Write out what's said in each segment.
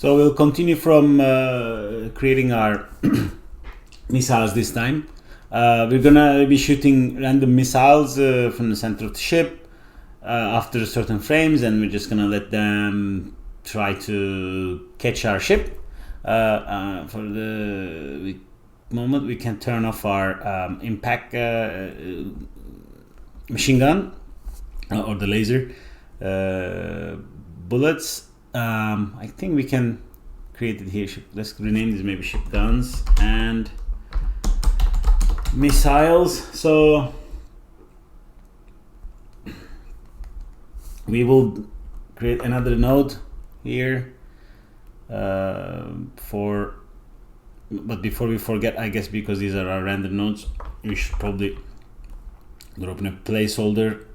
So we'll continue from creating our missiles this time. We're gonna be shooting random missiles from the center of the ship after certain frames, and we're just gonna let them try to catch our ship. For the moment, we can turn off our impact machine gun or the laser bullets. I think we can create it here. Let's rename this maybe ship guns and missiles. So we will create another node here but before we forget, I guess because these are our random nodes, we should probably drop in a placeholder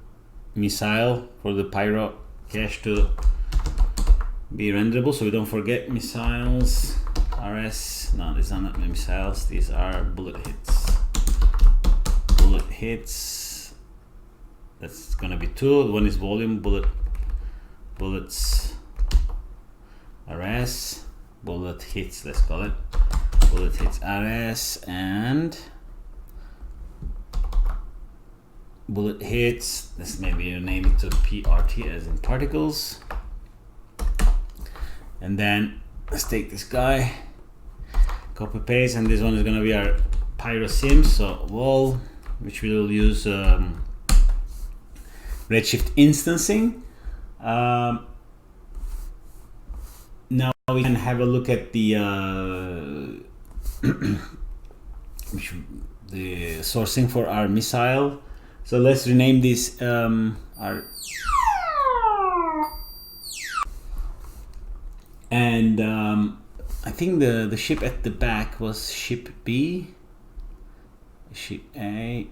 missile for the pyro cache to be renderable, so we don't forget. Missiles RS. No, these are not missiles, these are bullet hits. That's gonna be two. One is volume bullets RS, bullet hits, let's call it bullet hits RS, and bullet hits, let's maybe name it to PRT as in particles. And then let's take this guy, copy paste, and this one is gonna be our pyro sims, so wall, which we will use redshift instancing. Now we can have a look at the the sourcing for our missile. So let's rename this our, and I think the ship at the back was ship B, ship A.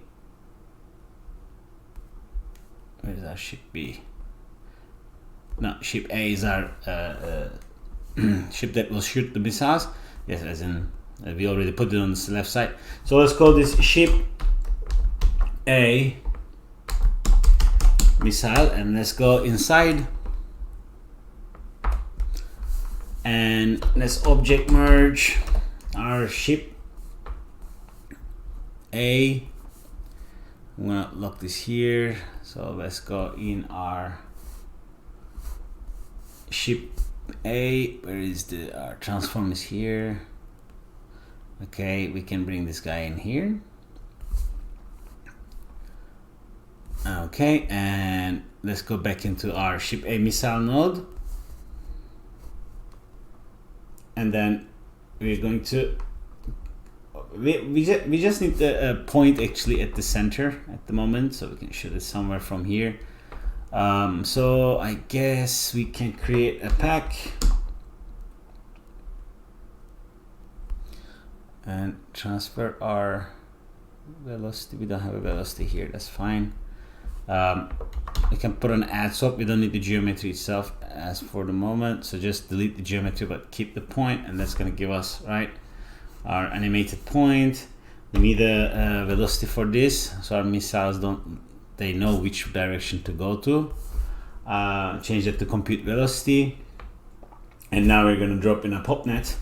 Where is our ship B? No, ship A is our ship that will shoot the missiles. Yes, as in we already put it on the left side. So let's call this ship A missile, and let's go inside and let's object merge our ship A. I'm gonna lock this here, so let's go in our ship A. Where is our transform is here. Okay, we can bring this guy in here. Okay, and let's go back into our ship A missile node, and then we're going to we just need a point actually at the center at the moment, so we can shoot it somewhere from here. So I guess we can create a pack and transfer our velocity. We don't have a velocity here, that's fine. We can put an add swap. We don't need the geometry itself as for the moment, so just delete the geometry but keep the point, and that's going to give us our animated point. We need a velocity for this, so our missiles they know which direction to go to. Change that to compute velocity, and now we're going to drop in a popnet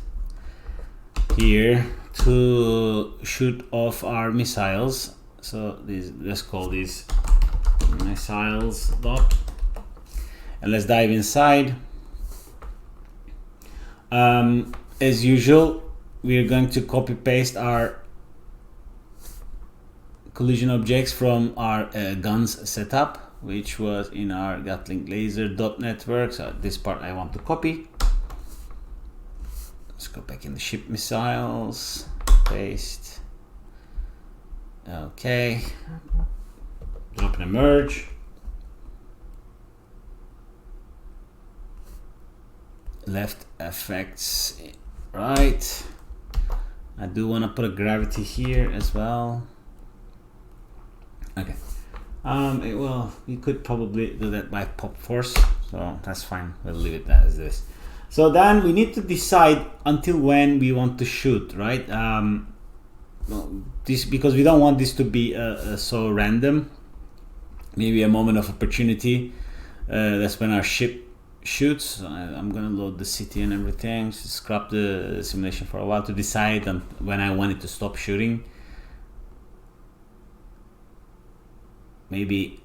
here to shoot off our missiles. So let's call these missiles dot, and let's dive inside. As usual, we are going to copy paste our collision objects from our guns setup, which was in our Gatling laser network. So this part I want to copy. Let's go back in the ship missiles, paste. Okay, drop and merge. Left effects right. I do want to put a gravity here as well. Okay. Well, we could probably do that by pop force, so that's fine. We'll leave it as this. So then we need to decide until when we want to shoot, right? This, because we don't want this to be so random. Maybe a moment of opportunity. That's when our ship shoots. I'm gonna load the city and everything, scrap the simulation for a while to decide on when I want it to stop shooting. Maybe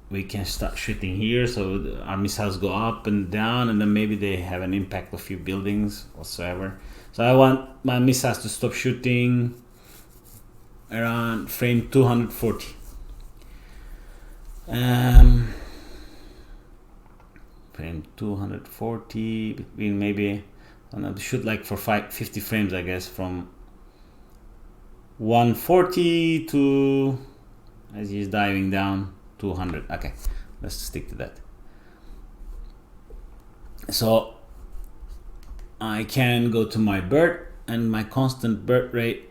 we can start shooting here, so our missiles go up and down, and then maybe they have an impact of a few buildings whatsoever. So I want my missiles to stop shooting around frame 240. Frame 240 between maybe, I don't know, shoot like for 50 frames, I guess, from 140 to, as he's diving down, 200. Okay, let's stick to that. So I can go to my bird, and my constant bird rate,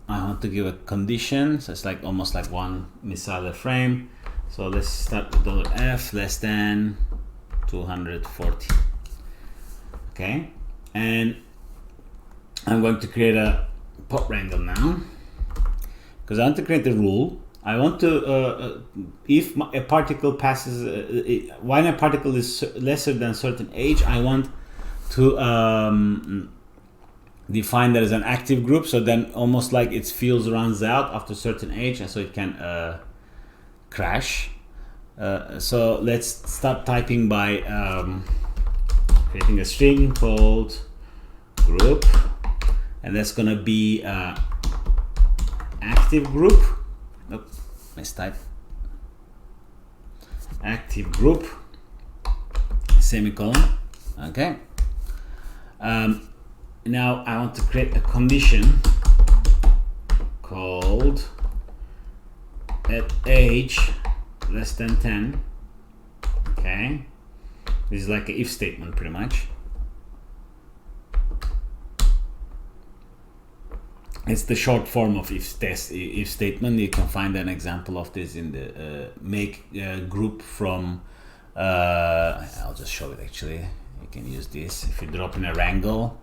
I want to give a condition, so it's like almost like 1 missile a frame. So let's start with $F less than 240. Okay, and I'm going to create a pop wrangle now, because I want to create a rule. I want to, if a particle passes, when a particle is lesser than a certain age, I want to define that as an active group. So then almost like its fields runs out after a certain age, and so it can crash. So let's start typing by creating a string called group, and that's gonna be active group. Nope, mistype. Active group, semicolon. Okay. Now I want to create a condition called at age less than 10. Okay, this is like an if statement pretty much. It's the short form of if statement. You can find an example of this in the make group from I'll just show it actually. You can use this if you drop in a wrangle.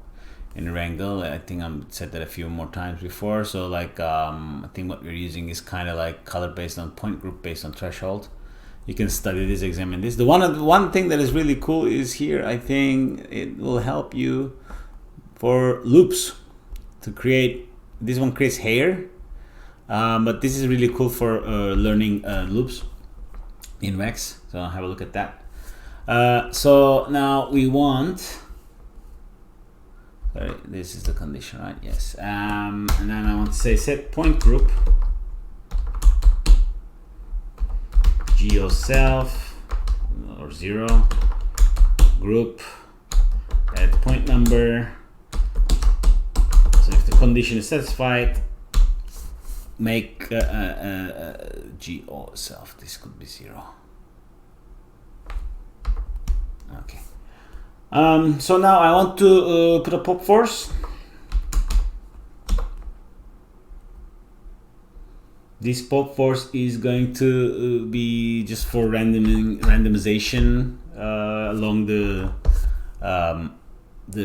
In a wrangle, I think I've said that a few more times before. So like I think what we're using is kind of like color based on point, group based on threshold. You can study this, examine this. The one thing that is really cool is here. I think it will help you for loops to create. This one creates hair, but this is really cool for learning loops in Vex. So have a look at that. So now we want. Sorry, this is the condition, right? Yes. And then I want to say set point group geo self or 0 group at point number. So if the condition is satisfied, make geo self. This could be 0. Okay. So now I want to put a pop force. This pop force is going to be just for randomization along the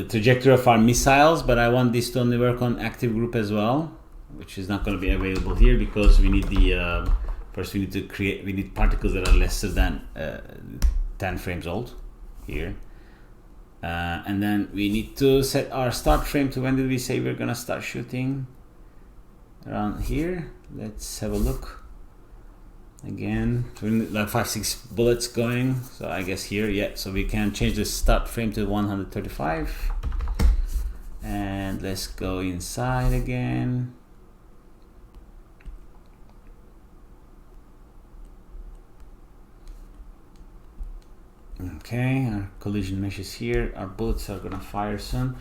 trajectory of our missiles, but I want this to only work on active group as well, which is not going to be available here because we need the first we need particles that are lesser than 10 frames old here. And then we need to set our start frame to when did we say we're gonna start shooting? Around here. Let's have a look again. So we need like 5-6 bullets going. So I guess here, yeah. So we can change the start frame to 135. And let's go inside again. Okay, our collision mesh is here. Our bullets are gonna fire soon.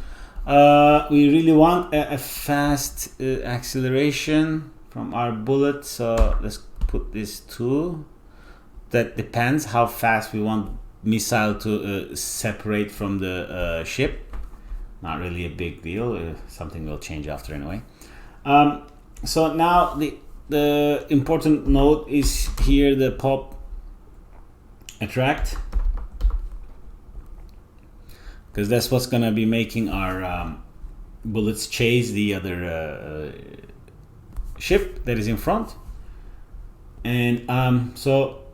We really want a fast acceleration from our bullet, so let's put this 2. That depends how fast we want missile to separate from the ship. Not really a big deal. Something will change after anyway. So now the important note is here, the pop attract, because that's what's gonna be making our bullets chase the other ship that is in front. And so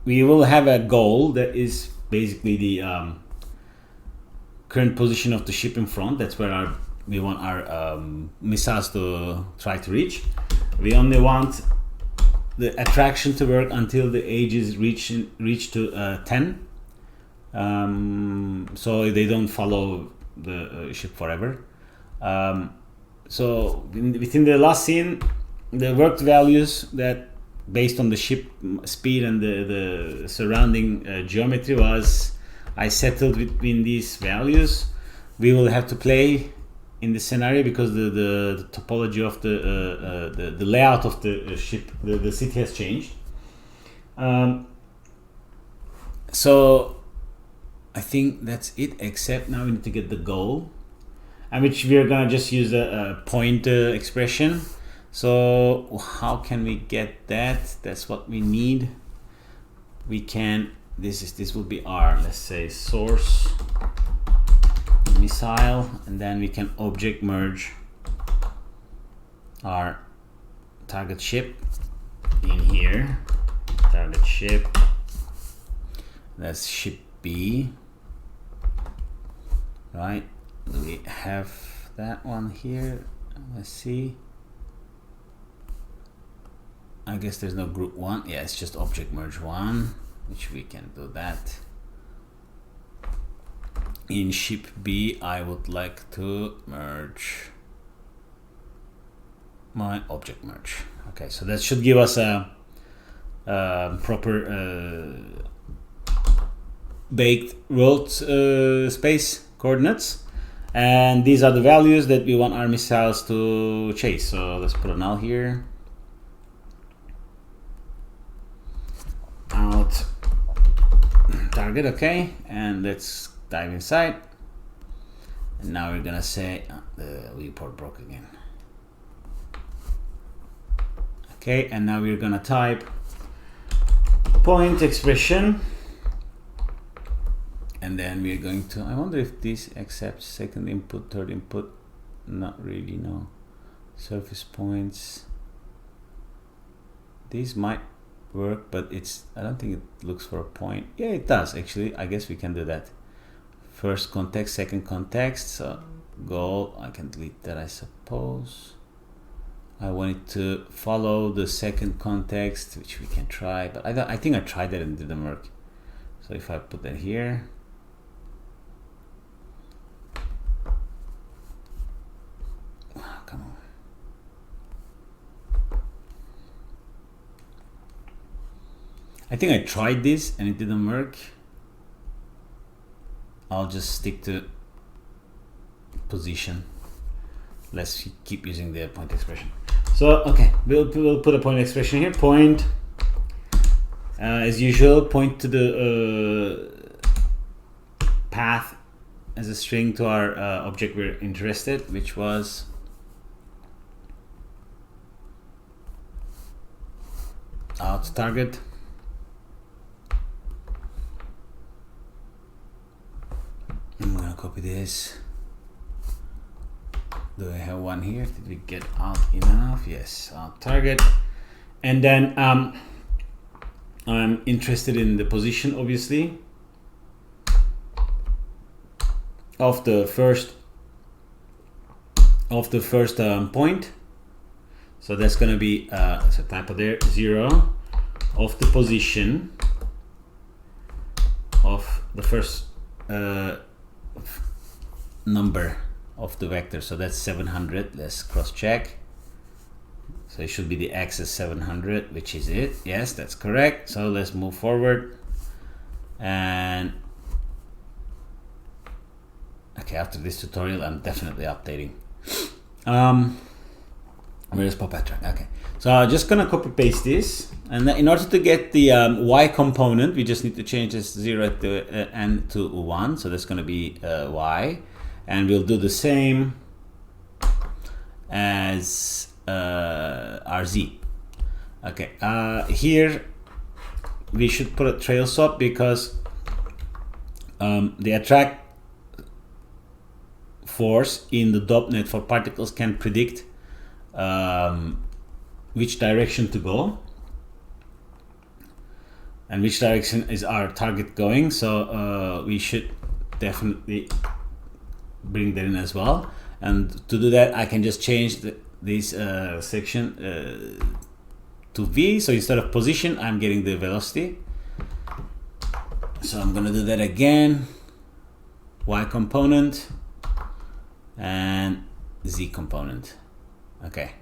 we will have a goal that is basically the current position of the ship in front. That's where we want our missiles to try to reach. We only want the attraction to work until the age is reach to 10, so they don't follow the ship forever. So within the last scene, the worked values that based on the ship speed and the surrounding geometry was I settled between these values. We will have to play in the scenario because the topology of the layout of the ship, the city has changed. So I think that's it, except now we need to get the goal, and which we are gonna just use a point expression. So how can we get that? That's what we need. We can, this will be our, let's say, source missile, and then we can object merge our target ship in here. Target ship, that's ship B, right? We have that one here. Let's see. I guess there's no group 1. Yeah, it's just object merge 1, which we can do that. In ship B, I would like to merge my object merge. Okay, so that should give us a proper baked world space coordinates, and these are the values that we want our missiles to chase. So let's put a null here. Out target, okay, and let's dive inside. And now we're gonna say the viewport broke again. Okay, and now we're gonna type point expression, and then we're going to, I wonder if this accepts second input, third input. Not really, no. Surface points, these might work, but it's, I don't think it looks for a point. Yeah, it does actually. I guess we can do that. First context, second context. So goal, I can delete that, I suppose. I want it to follow the second context, which we can try, but I think I tried that and it didn't work. So if I put that here, come on. I think I tried this and it didn't work. I'll just stick to position. Let's keep using the point expression. So okay, we'll put a point expression here. Point, as usual, point to the path as a string to our object we're interested, which was out target. I'm gonna copy this. Do I have one here? Did we get out enough? Yes, out target. And then I'm interested in the position, obviously, of the first point. So that's gonna be so typo there, 0 of the position of the first number of the vector. So that's 700. Let's cross check. So it should be the x is 700, which is it. Yes, that's correct. So let's move forward. And okay, after this tutorial, I'm definitely updating. Where's Pop track? Okay, so I'm just gonna copy paste this, and in order to get the y component, we just need to change this 0 at the end to 1. So that's gonna be y, and we'll do the same as RZ. Okay, here we should put a trail swap because the attract force in the DOPNet for particles can predict which direction to go, and which direction is our target going. So we should definitely bring that in as well. And to do that, I can just change this section to V. So instead of position, I'm getting the velocity. So I'm gonna do that again. Y component and Z component. Okay,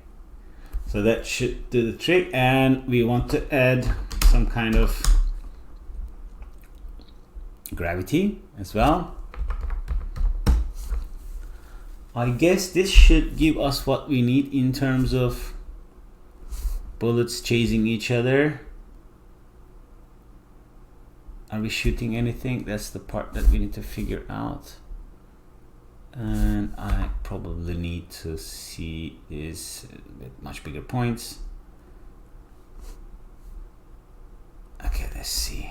so that should do the trick. And we want to add some kind of gravity as well. I guess this should give us what we need in terms of bullets chasing each other. Are we shooting anything? That's the part that we need to figure out. And I probably need to see this with much bigger points. Okay, let's see.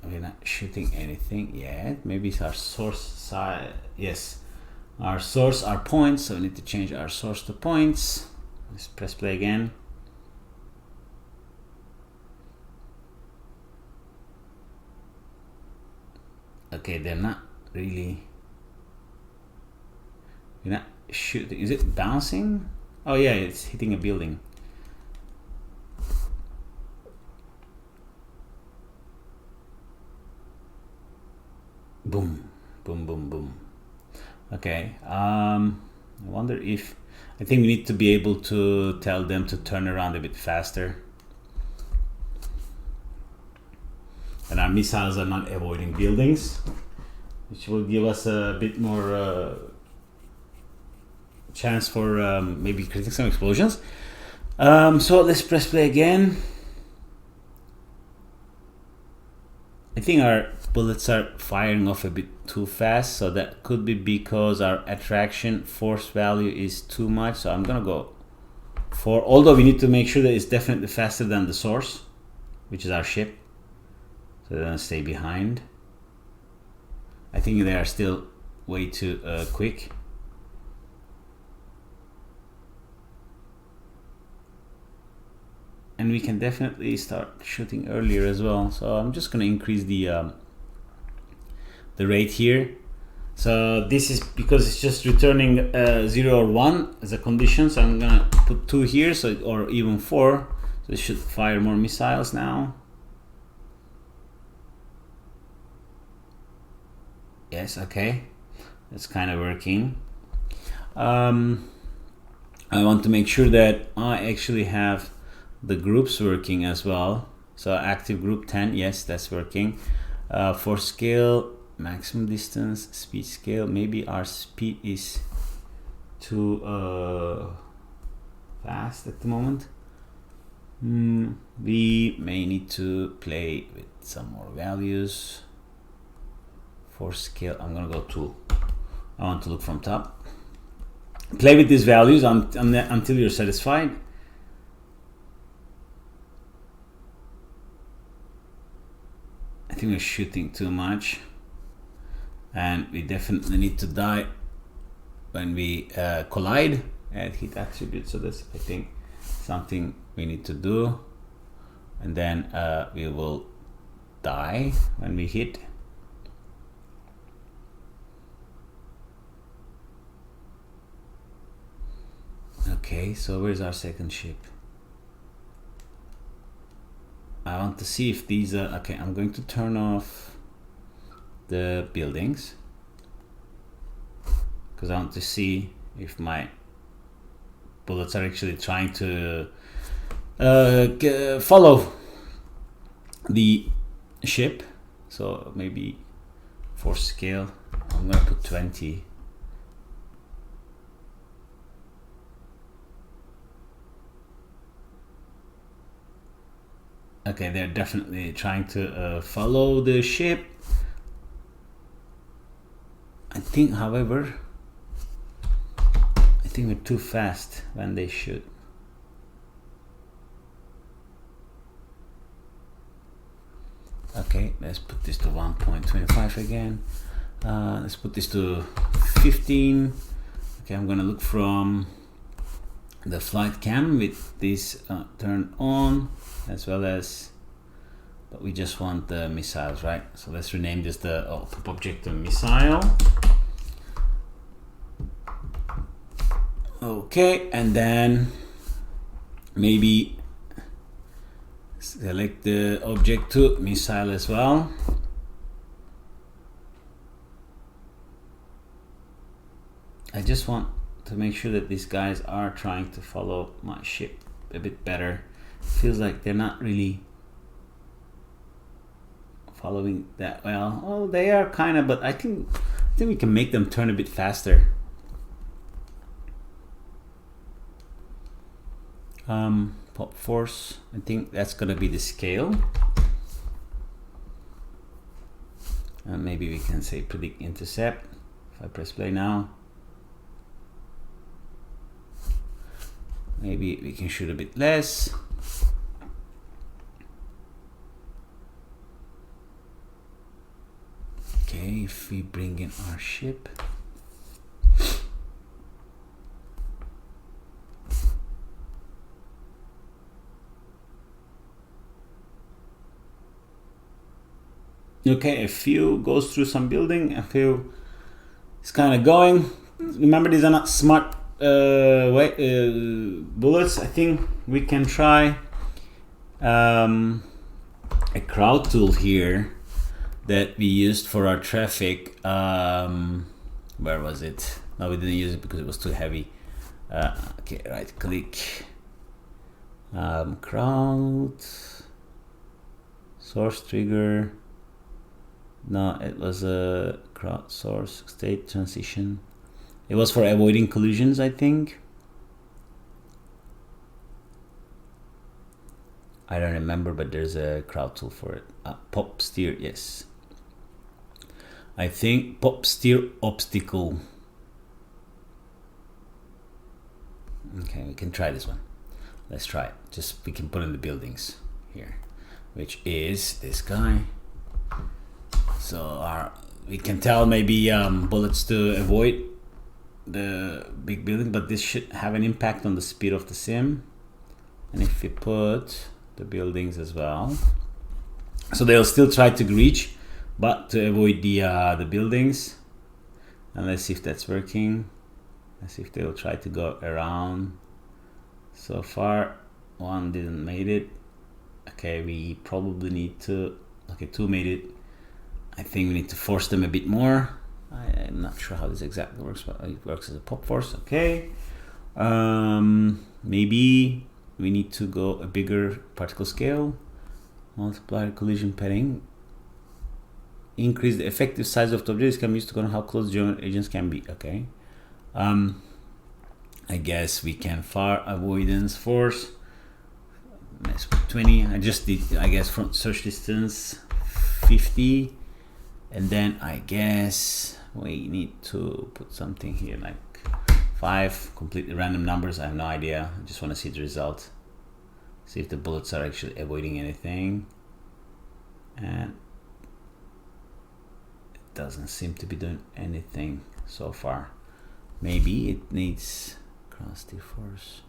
We're not shooting anything yet. Maybe it's our source side. Yes, our source, our points. So we need to change our source to points. Let's press play again. Okay, they're not really. We're not shooting. Is it bouncing? Oh yeah, it's hitting a building. Boom, boom, boom, boom. Okay, I wonder if, I think we need to be able to tell them to turn around a bit faster. And our missiles are not avoiding buildings, which will give us a bit more chance for maybe creating some explosions. So let's press play again. I think our bullets are firing off a bit too fast, so that could be because our attraction force value is too much. So I'm gonna go for, although we need to make sure that it's definitely faster than the source, which is our ship, so they don't stay behind. I think they are still way too quick. And we can definitely start shooting earlier as well. So I'm just going to increase the rate here. So this is because it's just returning 0 or 1 as a condition. So I'm going to put 2 here, so or even 4. So it should fire more missiles now. Yes, okay, that's kind of working. I want to make sure that I actually have the groups working as well. So active group 10, yes, that's working. For scale, maximum distance, speed scale, maybe our speed is too fast at the moment. We may need to play with some more values. For scale, I'm gonna go 2. I want to look from top. Play with these values until you're satisfied. I think we're shooting too much, and we definitely need to die when we collide. Add hit attribute, so that's, I think, something we need to do, and then we will die when we hit. Okay, so where's our second ship? I want to see if these are okay. I'm going to turn off the buildings because I want to see if my bullets are actually trying to follow the ship. So maybe for scale, I'm gonna put 20. Okay, they're definitely trying to follow the ship. I think, however, I think we're too fast when they shoot. Okay, let's put this to 1.25 again. Let's put this to 15. Okay, I'm gonna look from the flight cam with this turned on, as well as, but we just want the missiles, right? So let's rename this the top object to missile. Okay, and then maybe select the object to missile as well. I just want to make sure that these guys are trying to follow my ship a bit better. Feels like they're not really following that well. Oh, they are kind of, but I think we can make them turn a bit faster. Pop force, I think that's gonna be the scale. And maybe we can say predict intercept. If I press play now, maybe we can shoot a bit less. Okay, if we bring in our ship. Okay, a few goes through some building, a few is kind of going. Remember, these are not smart bullets. I think we can try a crowd tool here that we used for our traffic. Where was it? No, we didn't use it because it was too heavy. Okay, right click, crowd, source trigger. No, it was a crowd source state transition. It was for avoiding collisions, I think. I don't remember, but there's a crowd tool for it. Pop steer, yes. I think pop steer obstacle. Okay, we can try this one. Let's try it. Just we can put in the buildings here, which is this guy. So we can tell maybe bullets to avoid the big building, but this should have an impact on the speed of the sim. And if we put the buildings as well, so they'll still try to reach, but to avoid the buildings. And let's see if that's working. Let's see if they'll try to go around. So far, one didn't made it. Okay, we probably need to. Okay, two made it. I think we need to force them a bit more. I'm not sure how this exactly works, but it works as a pop force. Okay. Maybe we need to go a bigger particle scale. Multiplier collision padding. Increase the effective size of the objects can be used to control how close German agents can be. Okay. I guess we can fire avoidance force. Let's put 20. I just did, I guess, front search distance 50. And then I guess we need to put something here like 5, completely random numbers. I have no idea. I just want to see the result. See if the bullets are actually avoiding anything. And it doesn't seem to be doing anything so far. Maybe it needs cross the force.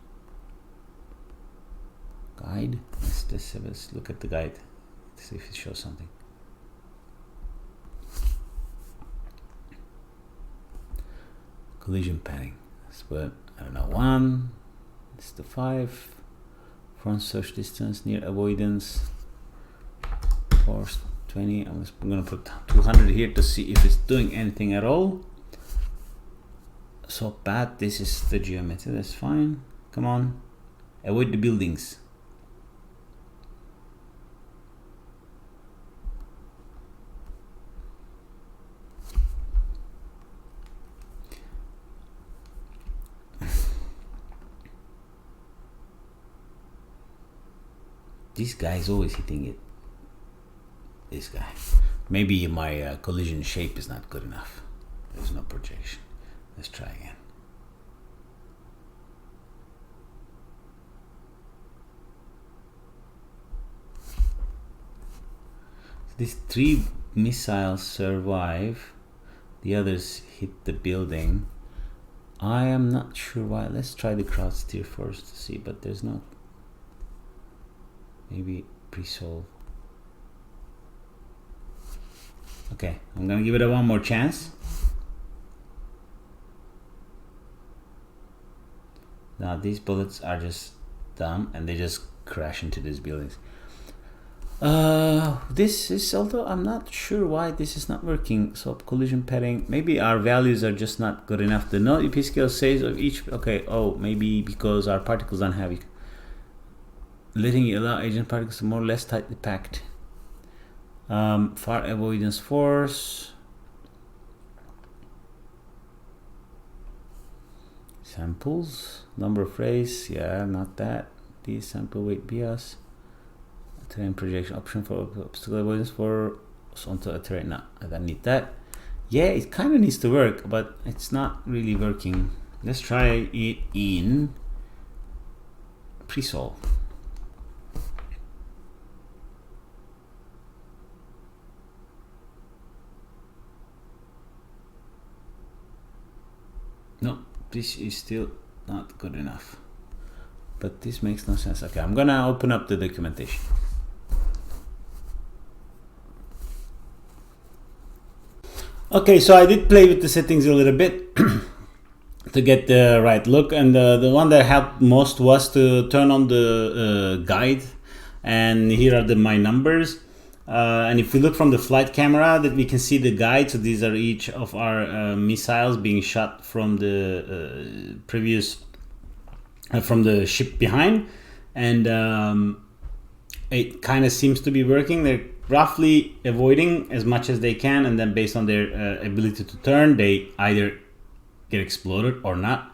Guide. Let's look at the guide. Let's see if it shows something. Collision padding. Let's put, I don't know, 1. It's the 5. Front search distance, near avoidance. Force 20. I'm gonna put 200 here to see if it's doing anything at all. So bad. This is the geometry. That's fine. Come on. Avoid the buildings. This guy is always hitting it. This guy. Maybe my collision shape is not good enough. There's no projection. Let's try again. These 3 missiles survive. The others hit the building. I am not sure why. Let's try the crowd steer first to see, but there's not. Maybe pre-solve. Okay, I'm gonna give it a one more chance. Now these bullets are just dumb and they just crash into these buildings. This is, although I'm not sure why this is not working. So collision padding, maybe our values are just not good enough. The node EP scale says of each, okay, oh, maybe because our particles don't have it. Letting you allow agent particles to more or less tightly packed. Far avoidance force. Samples, number of frays, yeah, not that. These sample weight bias. Terrain projection option for obstacle avoidance for onto a terrain. No, I don't need that. Yeah, it kind of needs to work, but it's not really working. Let's try it in pre-solve. No, this is still not good enough. But this makes no sense. Okay, I'm gonna open up the documentation. Okay, so I did play with the settings a little bit to get the right look, and the one that helped most was to turn on the guide, and here are my numbers. And if we look from the flight camera, that we can see the guide. So these are each of our missiles being shot from the previous from the ship behind, and it kind of seems to be working. They're roughly avoiding as much as they can, and then based on their ability to turn, they either get exploded or not.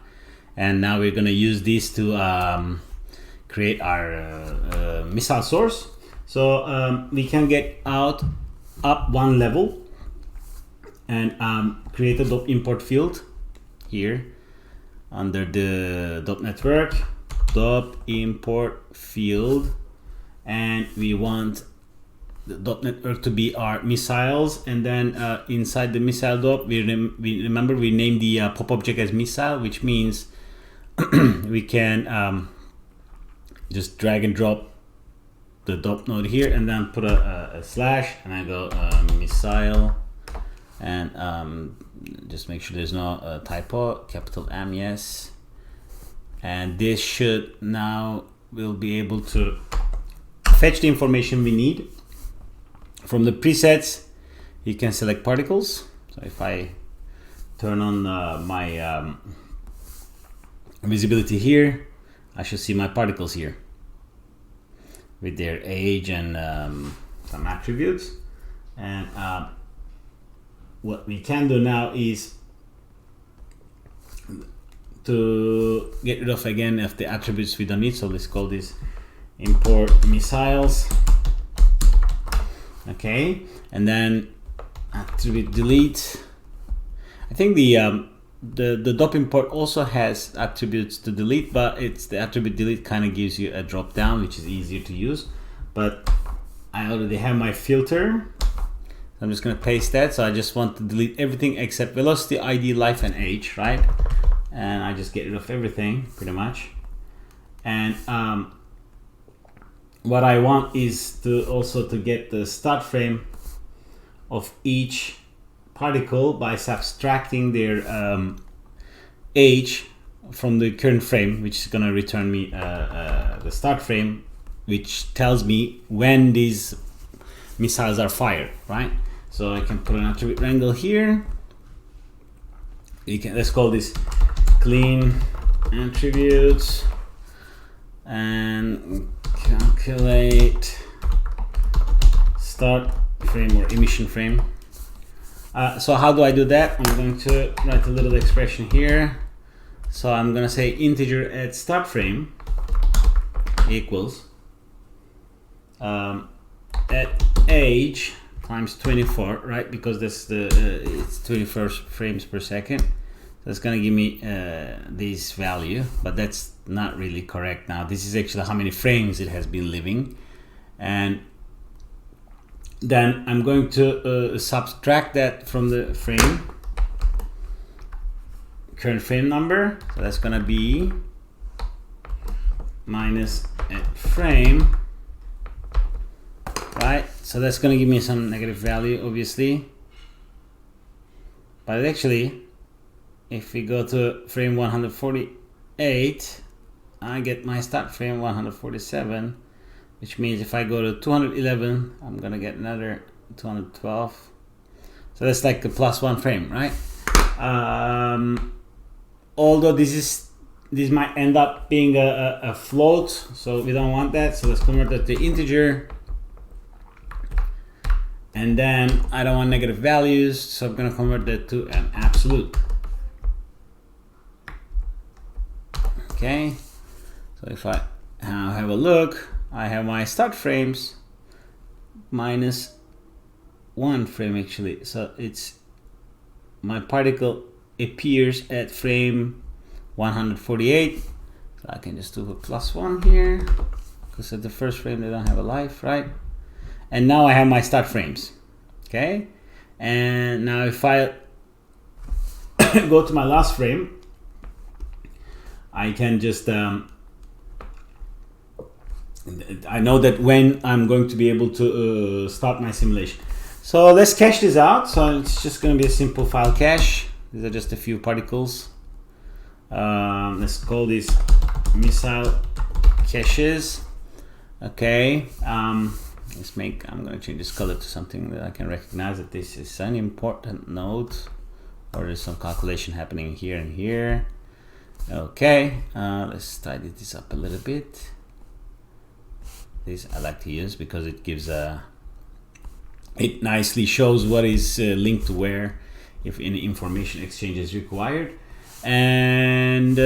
And now we're going to use these to create our missile source. So we can get up one level and create a DOP import field here under the DOP network, DOP import field, and we want the DOP network to be our missiles, and then inside the missile DOP, we remember we named the pop object as missile, which means we can just drag and drop the DOP node here, and then put a slash, and I go missile, and just make sure there's no typo, capital M, yes, and this should now we'll be able to fetch the information we need. From the presets, you can select particles. So if I turn on my visibility here, I should see my particles here with their age and some attributes. And what we can do now is to get rid of again of the attributes we don't need. So let's call this import missiles. Okay, and then attribute delete. I think the DOP import also has attributes to delete, but it's the attribute delete kind of gives you a drop down, which is easier to use. But I already have my filter, so I'm just gonna paste that. So I just want to delete everything except velocity, ID, life, and age, right? And I just get rid of everything pretty much. And what I want is to also to get the start frame of each particle by subtracting their age from the current frame, which is going to return me the start frame, which tells me when these missiles are fired, right? So I can put an attribute wrangle here. Let's call this clean attributes and calculate start frame or emission frame. So how do I do that? I'm going to write a little expression here. So I'm going to say integer at start frame equals at age times 24, right? Because that's the it's 24 frames per second. That's going to give me this value, but that's not really correct. Now this is actually how many frames it has been living, and then I'm going to subtract that from the frame current frame number. So that's gonna be minus at frame, right? So that's gonna give me some negative value, obviously. But actually, if we go to frame 148, I get my start frame 147, which means if I go to 211, I'm gonna get another 212. So that's like the +1 frame, right? Although this might end up being a float, so we don't want that. So let's convert that to integer. And then I don't want negative values, so I'm gonna convert that to an absolute. Okay, so if I now have a look, I have my start frames -1 frame actually. So it's my particle appears at frame 148. So I can just do a +1 here, because at the first frame they don't have a life, right? And now I have my start frames, okay? And now if I go to my last frame, I can just, I know that when I'm going to be able to start my simulation. So let's cache this out. So it's just going to be a simple file cache. These are just a few particles. Let's call these missile caches. Okay. I'm going to change this color to something that I can recognize that this is an important node, or there's some calculation happening here and here. Okay, let's tidy this up a little bit. This I like to use because it gives it nicely shows what is linked to where, if any information exchange is required. And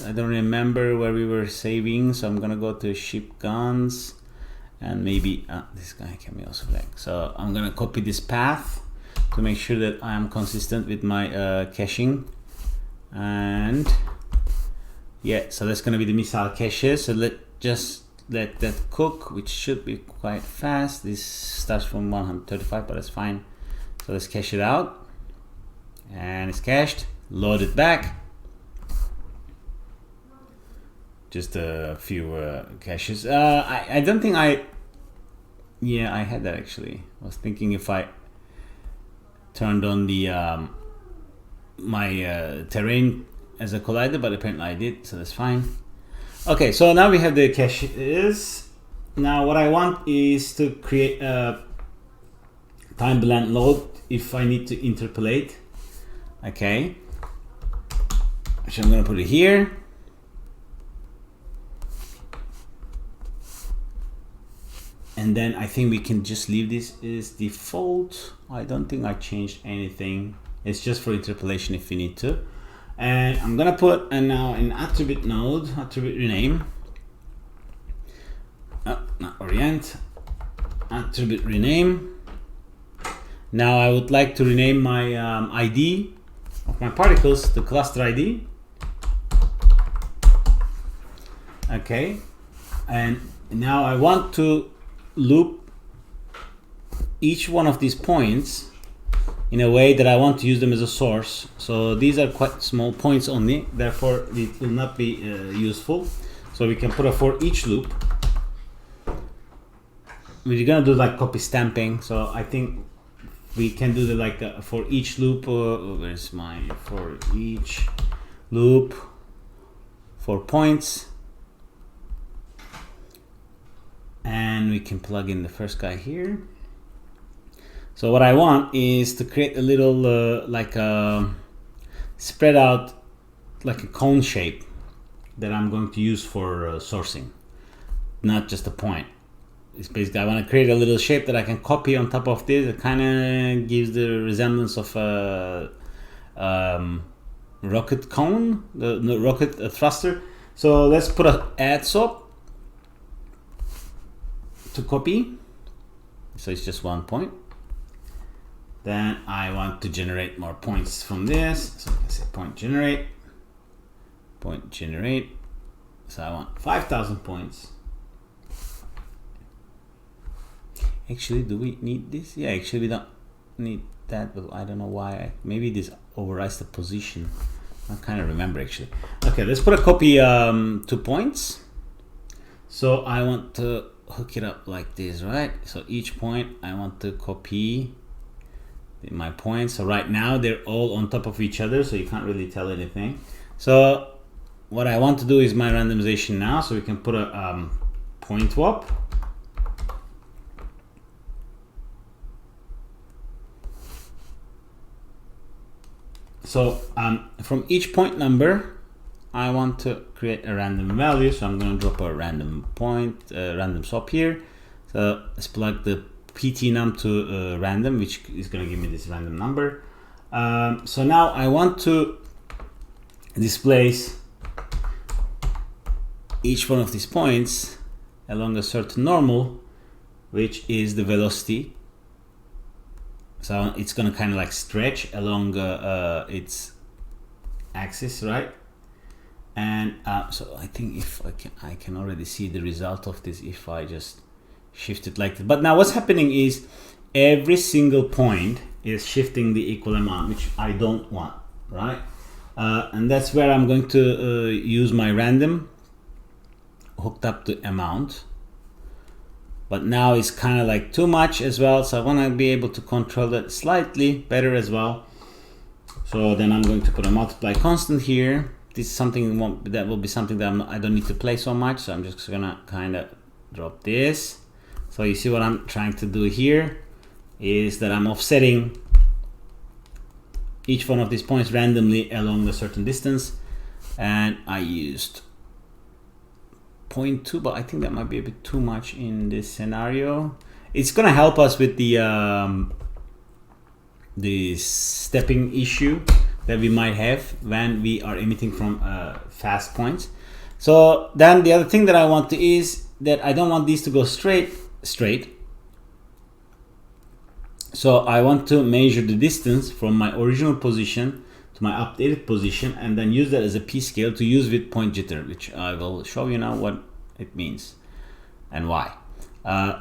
I don't remember where we were saving, so I'm gonna go to ship guns, and maybe this guy can be also flagged. So I'm gonna copy this path to make sure that I am consistent with my caching. And yeah, so that's gonna be the missile caches. So let that cook, which should be quite fast. This starts from 135, but that's fine. So let's cache it out, and it's cached. Load it back. Just a few caches. I don't think yeah, I had that actually. I was thinking if I turned on the my terrain as a collider, but apparently I did, so that's fine. Okay, so now we have the caches. Now what I want is to create a time blend load if I need to interpolate. Okay, so I'm gonna put it here. And then I think we can just leave this as default. I don't think I changed anything. It's just for interpolation if we need to. And I'm gonna put now an attribute node, attribute rename. Not orient, attribute rename. Now I would like to rename my ID of my particles to cluster ID. Okay, and now I want to loop each one of these points in a way that I want to use them as a source. So these are quite small points only, therefore it will not be useful. So we can put a for each loop. We're gonna do like copy stamping, so I think we can do the like for each loop. Where's my for each loop for points? And we can plug in the first guy here. So what I want is to create a little like a spread out, like a cone shape that I'm going to use for sourcing, not just a point. It's basically, I want to create a little shape that I can copy on top of this. It kind of gives the resemblance of a rocket cone, the rocket thruster. So let's put an add SOP to copy. So it's just 1 point. Then I want to generate more points from this. So I can say point generate. So I want 5,000 points. Actually, do we need this? Yeah, actually we don't need that, but I don't know why. Maybe this overrides the position. I kind of remember actually. Okay, let's put a copy 2 points. So I want to hook it up like this, right? So each point I want to copy my points. So right now they're all on top of each other, so you can't really tell anything. So what I want to do is my randomization now, so we can put a point swap. So from each point number, I want to create a random value. So I'm going to drop a random point, random swap here. So let's plug the PT num to random, which is going to give me this random number. So now I want to displace each one of these points along a certain normal, which is the velocity. So it's going to kind of like stretch along its axis, right? And so I think if I can already see the result of this if I just shift it like that. But now what's happening is every single point is shifting the equal amount, which I don't want, right? And that's where I'm going to use my random hooked up to amount. But now it's kind of like too much as well, so I want to be able to control that slightly better as well. So then I'm going to put a multiply constant here. This is something that will be something that I don't need to play so much, so I'm just gonna kind of drop this. So you see what I'm trying to do here is that I'm offsetting each one of these points randomly along a certain distance, and I used 0.2, but I think that might be a bit too much in this scenario. It's gonna help us with the stepping issue that we might have when we are emitting from fast points. So then the other thing that I want to is that I don't want these to go straight. So I want to measure the distance from my original position to my updated position, and then use that as a p-scale to use with point jitter, which I will show you now what it means and why.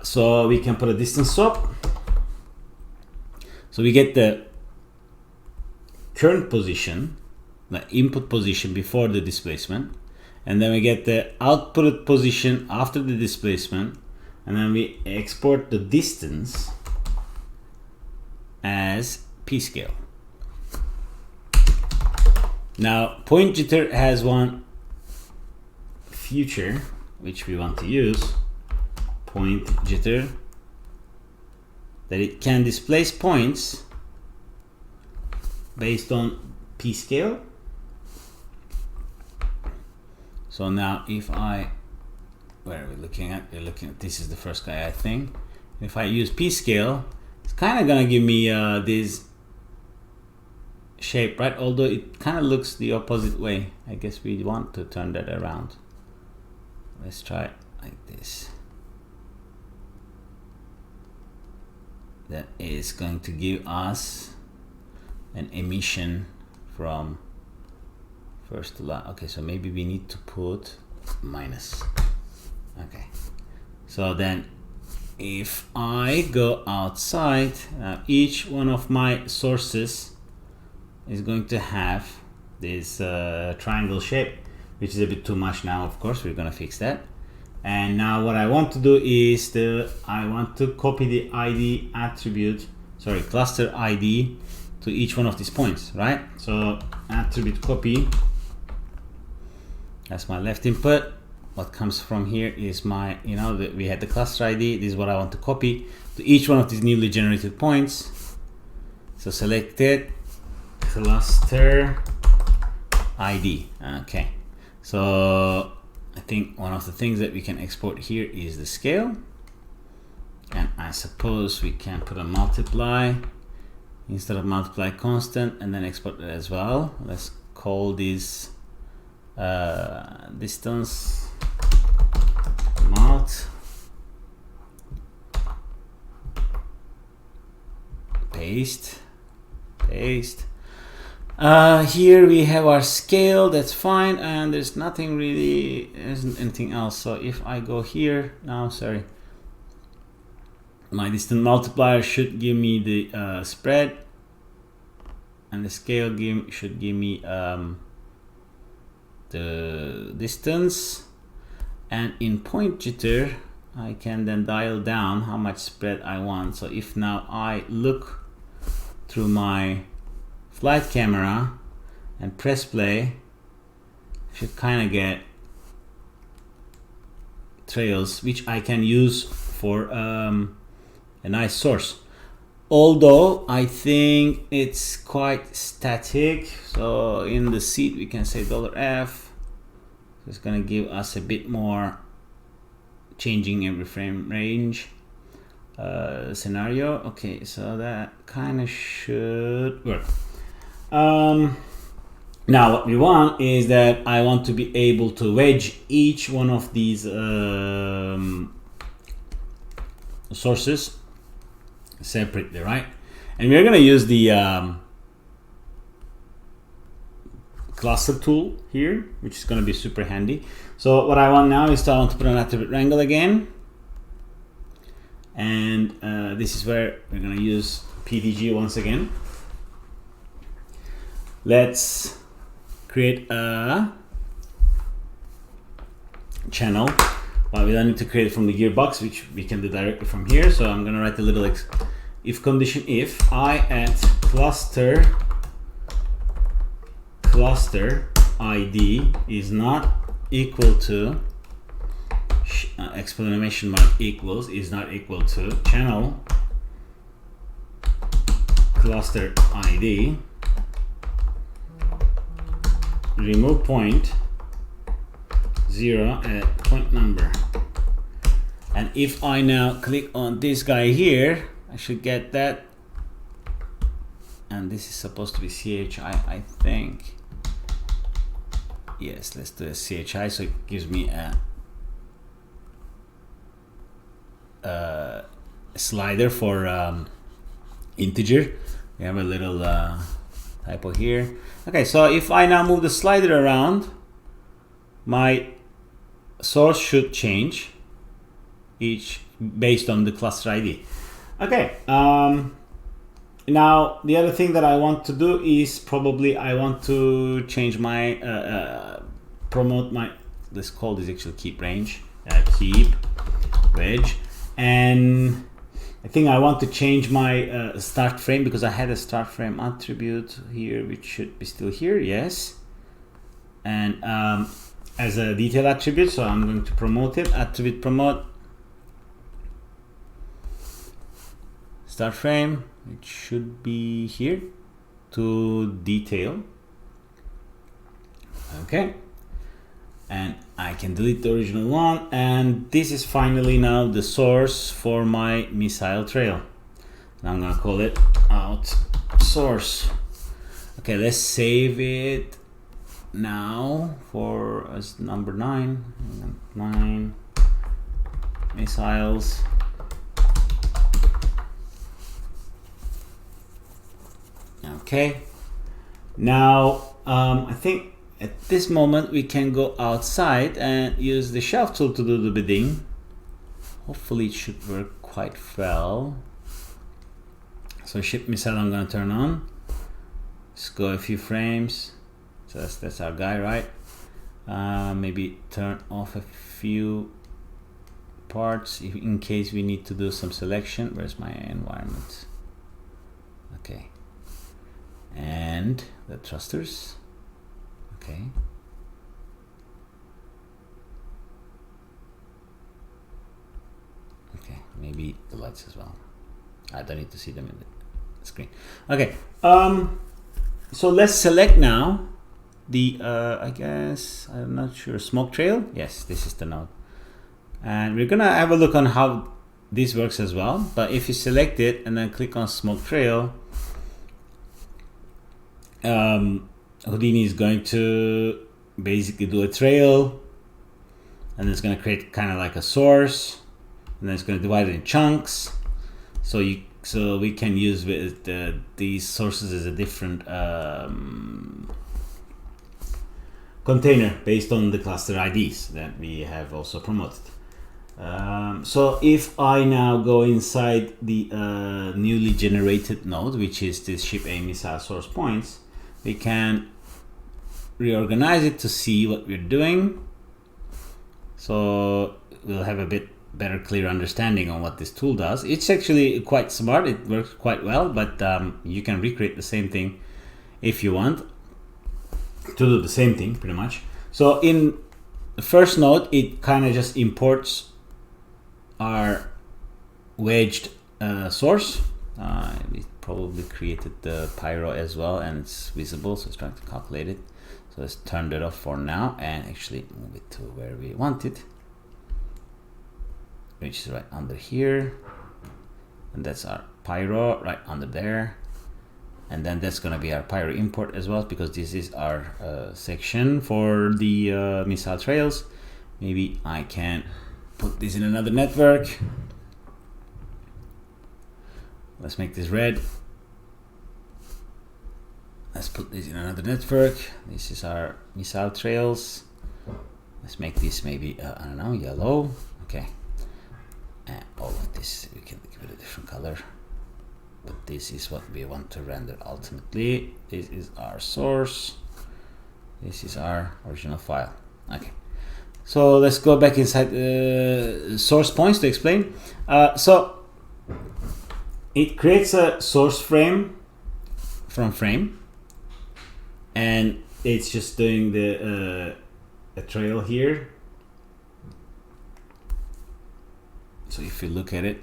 So we can put a distance swap. So we get the current position, the input position before the displacement, and then we get the output position after the displacement, and then we export the distance as p-scale. Now point jitter has one feature which we want to use, point jitter, that it can displace points based on p-scale. So now if where are we looking at? We're looking at, this is the first guy I think. If I use p-scale, it's kind of gonna give me this shape, right? Although it kind of looks the opposite way. I guess we want to turn that around. Let's try it like this. That is going to give us an emission from first to last. Okay, so maybe we need to put minus. Okay, so then if I go outside, each one of my sources is going to have this triangle shape, which is a bit too much now. Of course, we're gonna fix that. And now what I want to do is I want to copy the ID attribute, sorry, cluster ID to each one of these points, right? So attribute copy, that's my left input. What comes from here is my, we had the cluster ID. This is what I want to copy to each one of these newly generated points. So select it, cluster ID. Okay, so I think one of the things that we can export here is the scale, and I suppose we can put a multiply instead of multiply constant, and then export it as well. Let's call this distance mult, paste. Here we have our scale, that's fine, and there's nothing really, isn't anything else. So if I go here now, sorry, my distance multiplier should give me the spread, and the scale should give me the distance, and in point jitter I can then dial down how much spread I want. So if now I look through my flight camera and press play, I should kind of get trails which I can use for a nice source. Although I think it's quite static, so in the seed we can say $F. It's gonna give us a bit more changing every frame range scenario. Okay, so that kind of should work. Now what we want is that I want to be able to wedge each one of these sources separately, right? And we're gonna use the cluster tool here, which is gonna be super handy. So what I want now is I want to put an attribute wrangle again, and this is where we're gonna use PDG once again. Let's create a channel. Well, we don't need to create it from the gearbox, which we can do directly from here. So I'm gonna write a little if condition if I at cluster ID is not equal to exclamation mark equals is not equal to channel cluster ID, remove point 0 at point number. And if I now click on this guy here, I should get that, and this is supposed to be CHI, I think. Yes, let's do a CHI, so it gives me a slider for integer. We have a little typo here. Okay, so if I now move the slider around, my source should change each based on the cluster ID. Okay, now the other thing that I want to do is probably I want to change my promote my, let's call this actually keep range, keep wedge, and I think I want to change my start frame, because I had a start frame attribute here which should be still here, yes, and as a detail attribute, so I'm going to promote it, attribute promote start frame, which should be here, to detail. Okay, and I can delete the original one, and this is finally now the source for my missile trail. And I'm gonna call it out source. Okay, let's save it now for as number 9 missiles. Okay, now I think at this moment we can go outside and use the shelf tool to do the bidding. Hopefully it should work quite well. So ship missile I'm going to turn on. Let's go a few frames. So that's our guy, right? Maybe turn off a few parts in case we need to do some selection. Where's my environment? Okay. And the thrusters. Okay. Okay, maybe the lights as well. I don't need to see them in the screen. Okay, so let's select now the I guess, I'm not sure, smoke trail. Yes, this is the node, and we're gonna have a look on how this works as well. But if you select it and then click on smoke trail, Houdini is going to basically do a trail, and it's going to create kind of like a source, and then it's going to divide it in chunks, so we can use these sources as a different container based on the cluster IDs that we have also promoted. So if I now go inside the newly generated node, which is this ship A missile source points, we can reorganize it to see what we're doing. So we'll have a bit better clear understanding on what this tool does. It's actually quite smart, it works quite well, but you can recreate the same thing if you want to do the same thing pretty much. So in the first node, it kind of just imports our wedged source. We probably created the pyro as well, and it's visible, so it's trying to calculate it. So let's turn that off for now and actually move it to where we want it, which is right under here, and that's our pyro right under there. And then that's going to be our pyro import as well, because this is our section for the missile trails. Maybe I can put this in another network. Let's make this red. Let's put this in another network. This is our missile trails. Let's make this maybe, I don't know, yellow. Okay. And all of this, we can give it a different color. But this is what we want to render ultimately. This is our source. This is our original file. Okay. So let's go back inside source points to explain. So it creates a source frame from frame, and it's just doing the a trail here. So if you look at it,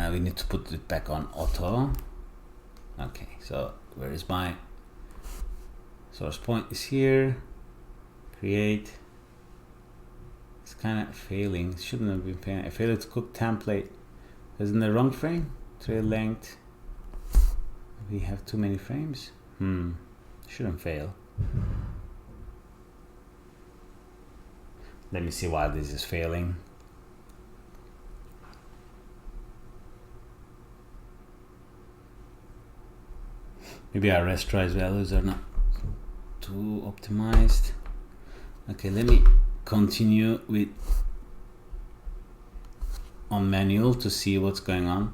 we need to put it back on auto. Okay, so where is my source point? Is here. Create. It's kind of failing. It shouldn't have been failing. I failed to cook template. Isn't the wrong frame? Trail length. We have too many frames. Shouldn't fail. Let me see why this is failing. Maybe our restrise values are not too optimized. Okay, let me continue with on manual to see what's going on,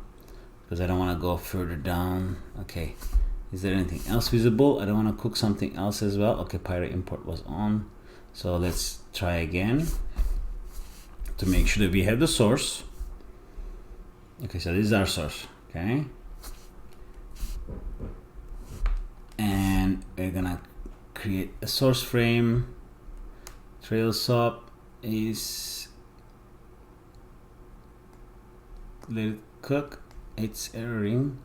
because I don't want to go further down. Okay, is there anything else visible? I don't want to cook something else as well. Okay, pyro import was on, so let's try again to make sure that we have the source. Okay, so this is our source. Okay, and we're gonna create a source frame. Trail sub is, let it cook. It's erroring.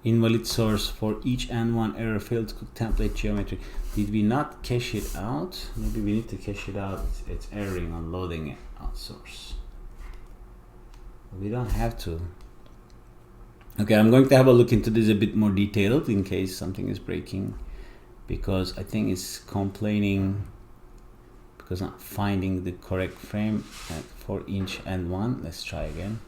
Invalid source for each and one error, failed to cook template geometry. Did we not cache it out? Maybe we need to cache it out. It's erroring on loading it out source. We don't have to. Okay, I'm going to have a look into this a bit more detailed in case something is breaking, because I think it's complaining because not finding the correct frame at 4 inch and 1. Let's try again.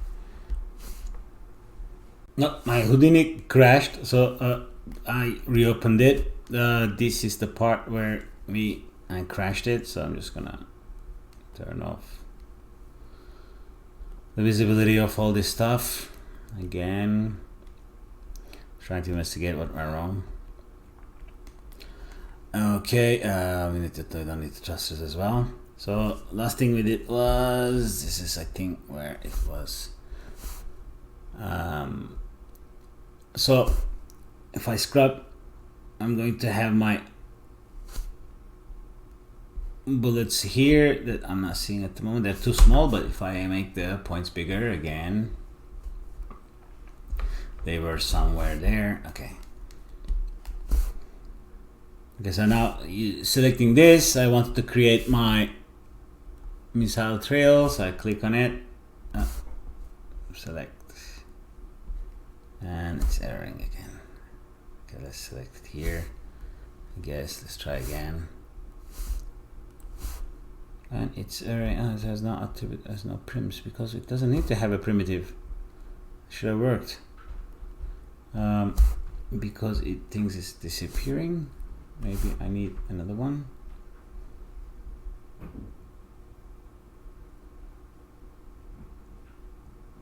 No, my Houdini crashed, so I reopened it. This is the part where I crashed it, so I'm just gonna turn off the visibility of all this stuff again. Trying to investigate what went wrong. Okay, we don't need to trust this as well. So last thing we did was, this is I think where it was. So if I scrub, I'm going to have my bullets here that I'm not seeing at the moment. They're too small, but if I make the points bigger again, they were somewhere there. Okay. Okay, so now selecting this, I wanted to create my missile trail, so I click on it, select, and it's erroring again. Okay, let's select it here. I guess let's try again. And it's erroring. It has no attribute, has no prims, because it doesn't need to have a primitive. It should have worked. Because it thinks it's disappearing. Maybe I need another one.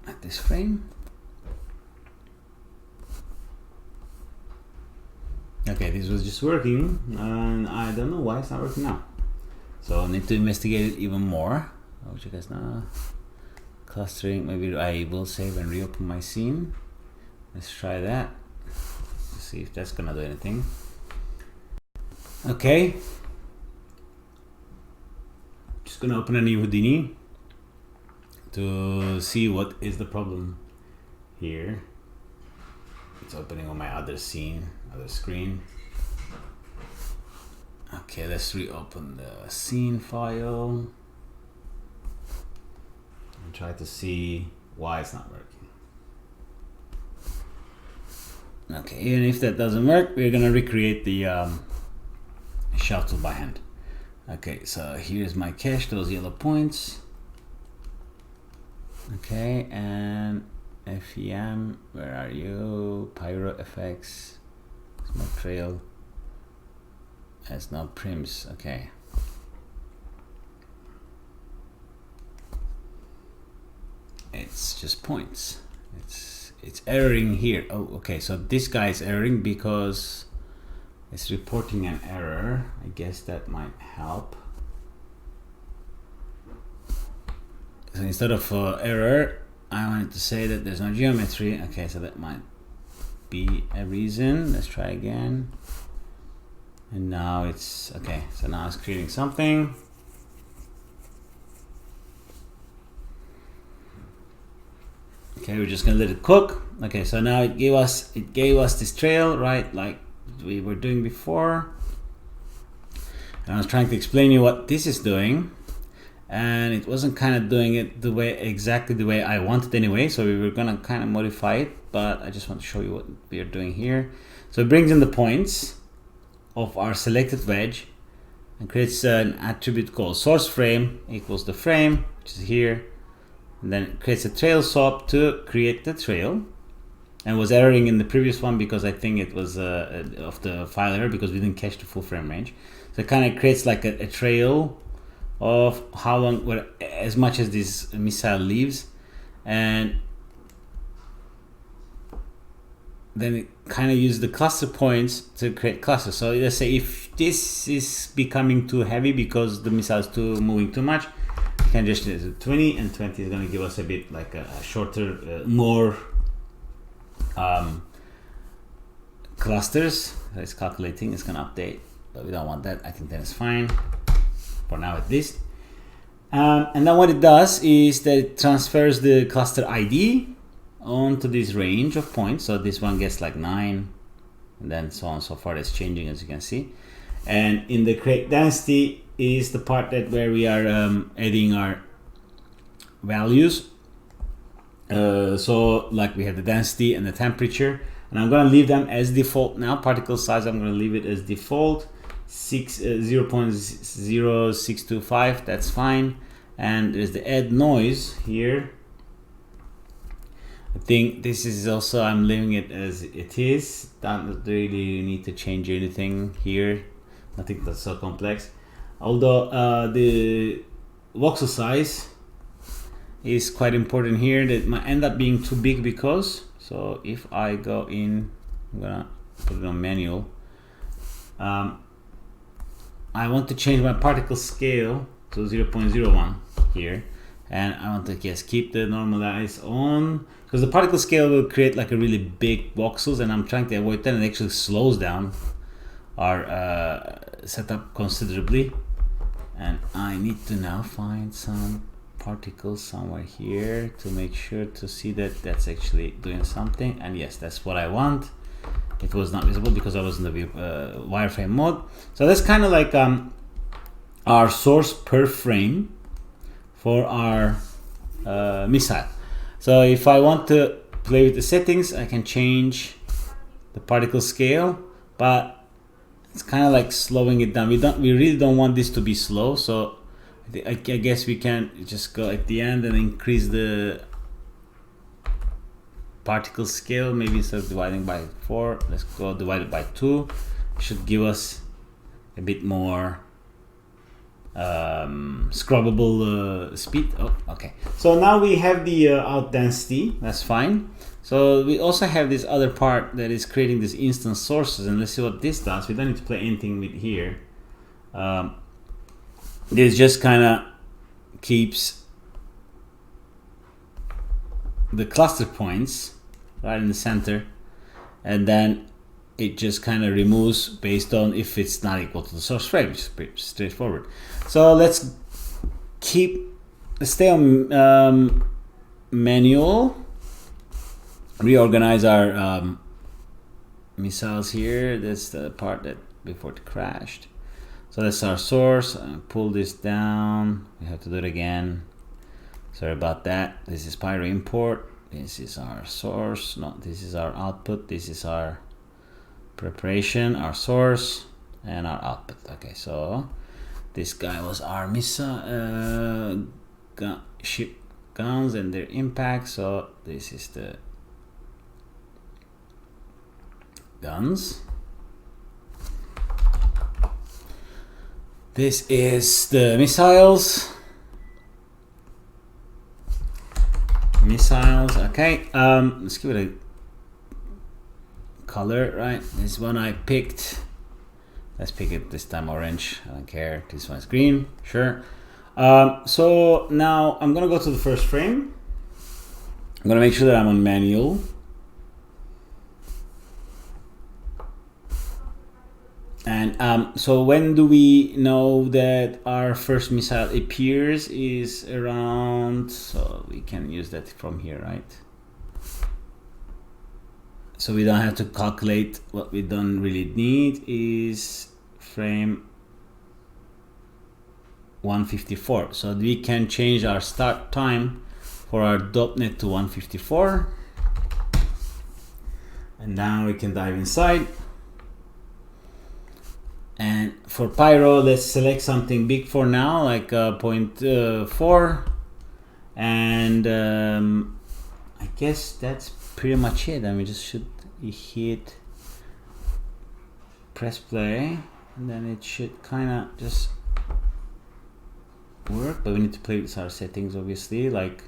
at this frame. Okay, this was just working, and I don't know why it's not working now. So I need to investigate it even more. I'll check guys now. Clustering, maybe I will save and reopen my scene. Let's try that. Let's see if that's gonna do anything. Okay. Just gonna open a new Houdini to see what is the problem here. It's opening on my other scene, other screen. Okay, let's reopen the scene file and try to see why it's not working. Okay, even if that doesn't work, we're gonna recreate the shuttle by hand. Okay, so here's my cache, those yellow points. Okay, and FEM, where are you? Pyro FX, smoke trail. It's not prims. Okay. It's just points. It's erroring here. Oh, okay. So this guy is erroring because it's reporting an error. I guess that might help. So instead of error, I wanted to say that there's no geometry. Okay, so that might be a reason. Let's try again. And now it's okay. So now it's creating something. Okay, we're just gonna let it cook. Okay, so now it gave us this trail, right, like we were doing before. And I was trying to explain you what this is doing, and it wasn't kind of doing it exactly the way I wanted anyway. So we were gonna kind of modify it, but I just want to show you what we are doing here. So it brings in the points of our selected wedge and creates an attribute called source frame equals the frame, which is here, and then it creates a trail swap to create the trail, and was erroring in the previous one because I think it was of the file error because we didn't cache the full frame range. So it kind of creates like a trail of how long, as much as this missile leaves, and then it kind of uses the cluster points to create clusters. So let's say if this is becoming too heavy because the missile is moving too much, you can just do 20, and 20 is going to give us a bit like a shorter, more clusters. So it's calculating, it's going to update, but we don't want that. I think that is fine for now at least. And then what it does is that it transfers the cluster ID onto this range of points. So this one gets like 9, and then so on and so forth. It's changing, as you can see. And in the create density is the part where we are adding our values. So like we have the density and the temperature, and I'm going to leave them as default now. Particle size, I'm going to leave it as default 0.0625. That's fine. And there's the add noise here. I think this is also, I'm leaving it as it is. Don't really need to change anything here. Nothing that's so complex. Although the voxel size is quite important here. That might end up being too big because, so if I go in, I'm gonna put it on manual. I want to change my particle scale to 0.01 here. And I want to keep the normalize on, because the particle scale will create like a really big voxels, and I'm trying to avoid that, and it actually slows down our setup considerably. And I need to now find some particles somewhere here to make sure to see that that's actually doing something. And yes, that's what I want. It was not visible because I was in the wireframe mode. So that's kind of like our source per frame for our missile. So if I want to play with the settings, I can change the particle scale, but it's kind of like slowing it down. We really don't want this to be slow, so I guess we can just go at the end and increase the particle scale. Maybe instead of dividing by 4, let's go divide it by 2. It should give us a bit more scrubbable speed. Oh, okay. So now we have the out density. That's fine. So we also have this other part that is creating these instance sources, and let's see what this does. We don't need to play anything with here. This just kind of keeps the cluster points right in the center, and then it just kind of removes based on if it's not equal to the source frame, which is pretty straightforward. So let's stay on manual, reorganize our missiles here. That's the part that before it crashed. So that's our source. Pull this down. We have to do it again. Sorry about that. This is Pyro import. This is our source. No, this is our output. This is our preparation, our source, and our output. Okay, so this guy was our missile ship guns and their impact. So this is the guns. This is the missiles. Okay. Let's give it a color, right? This one I picked. Let's pick it this time orange. I don't care. This one's green. Sure. So now I'm gonna go to the first frame. I'm gonna make sure that I'm on manual. And so when do we know that our first missile appears is around, so we can use that from here, right? So we don't have to calculate. What we don't really need is frame 154. So we can change our start time for our .NET to 154. And now we can dive inside. And for Pyro, let's select something big for now, like 0.4. And I guess that's pretty much it. And we just should hit press play, and then it should kind of just work. But we need to play with our settings, obviously, like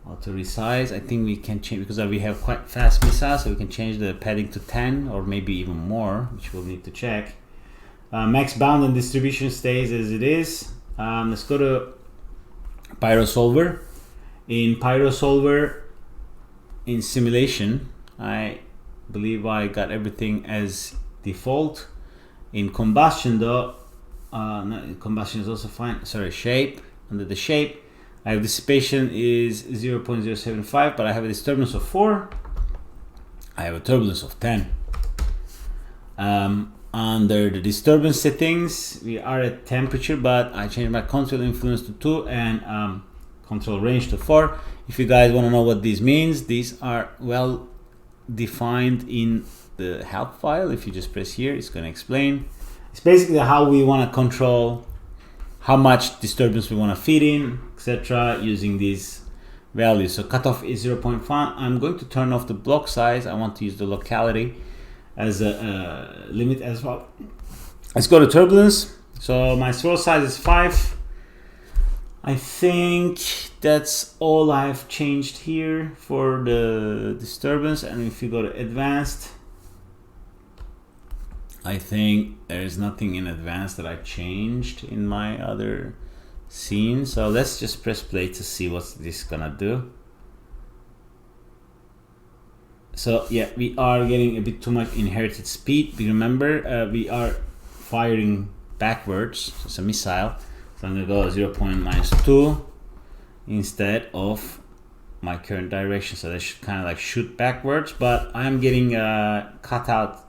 auto resize. I think we can change, because we have quite fast missiles, so we can change the padding to 10 or maybe even more, which we'll need to check. Max bound and distribution stays as it is. Let's go to Pyro Solver. In Pyro Solver, in simulation, I believe I got everything as default. In combustion though, no, combustion is also fine. Sorry, shape. Under the shape, I have dissipation is 0.075, but I have a disturbance of 4. I have a turbulence of 10. Under the disturbance settings, we are at temperature, but I changed my control influence to 2 and control range to 4. If you guys want to know what this means, these are well defined in the help file. If you just press here, it's going to explain. It's basically how we want to control how much disturbance we want to feed in, etc., using these values. So cutoff is 0.5. I'm going to turn off the block size. I want to use the locality as a limit as well. Let's go to turbulence. So my swirl size is 5. I think that's all I've changed here for the disturbance. And if you go to advanced, I think there's nothing in advanced that I changed in my other scene. So let's just press play to see what this is gonna do. So yeah, we are getting a bit too much inherited speed. Remember, we are firing backwards. So it's a missile. So I'm gonna go 0.-2 instead of my current direction. So that should kind of like shoot backwards, but I'm getting cut out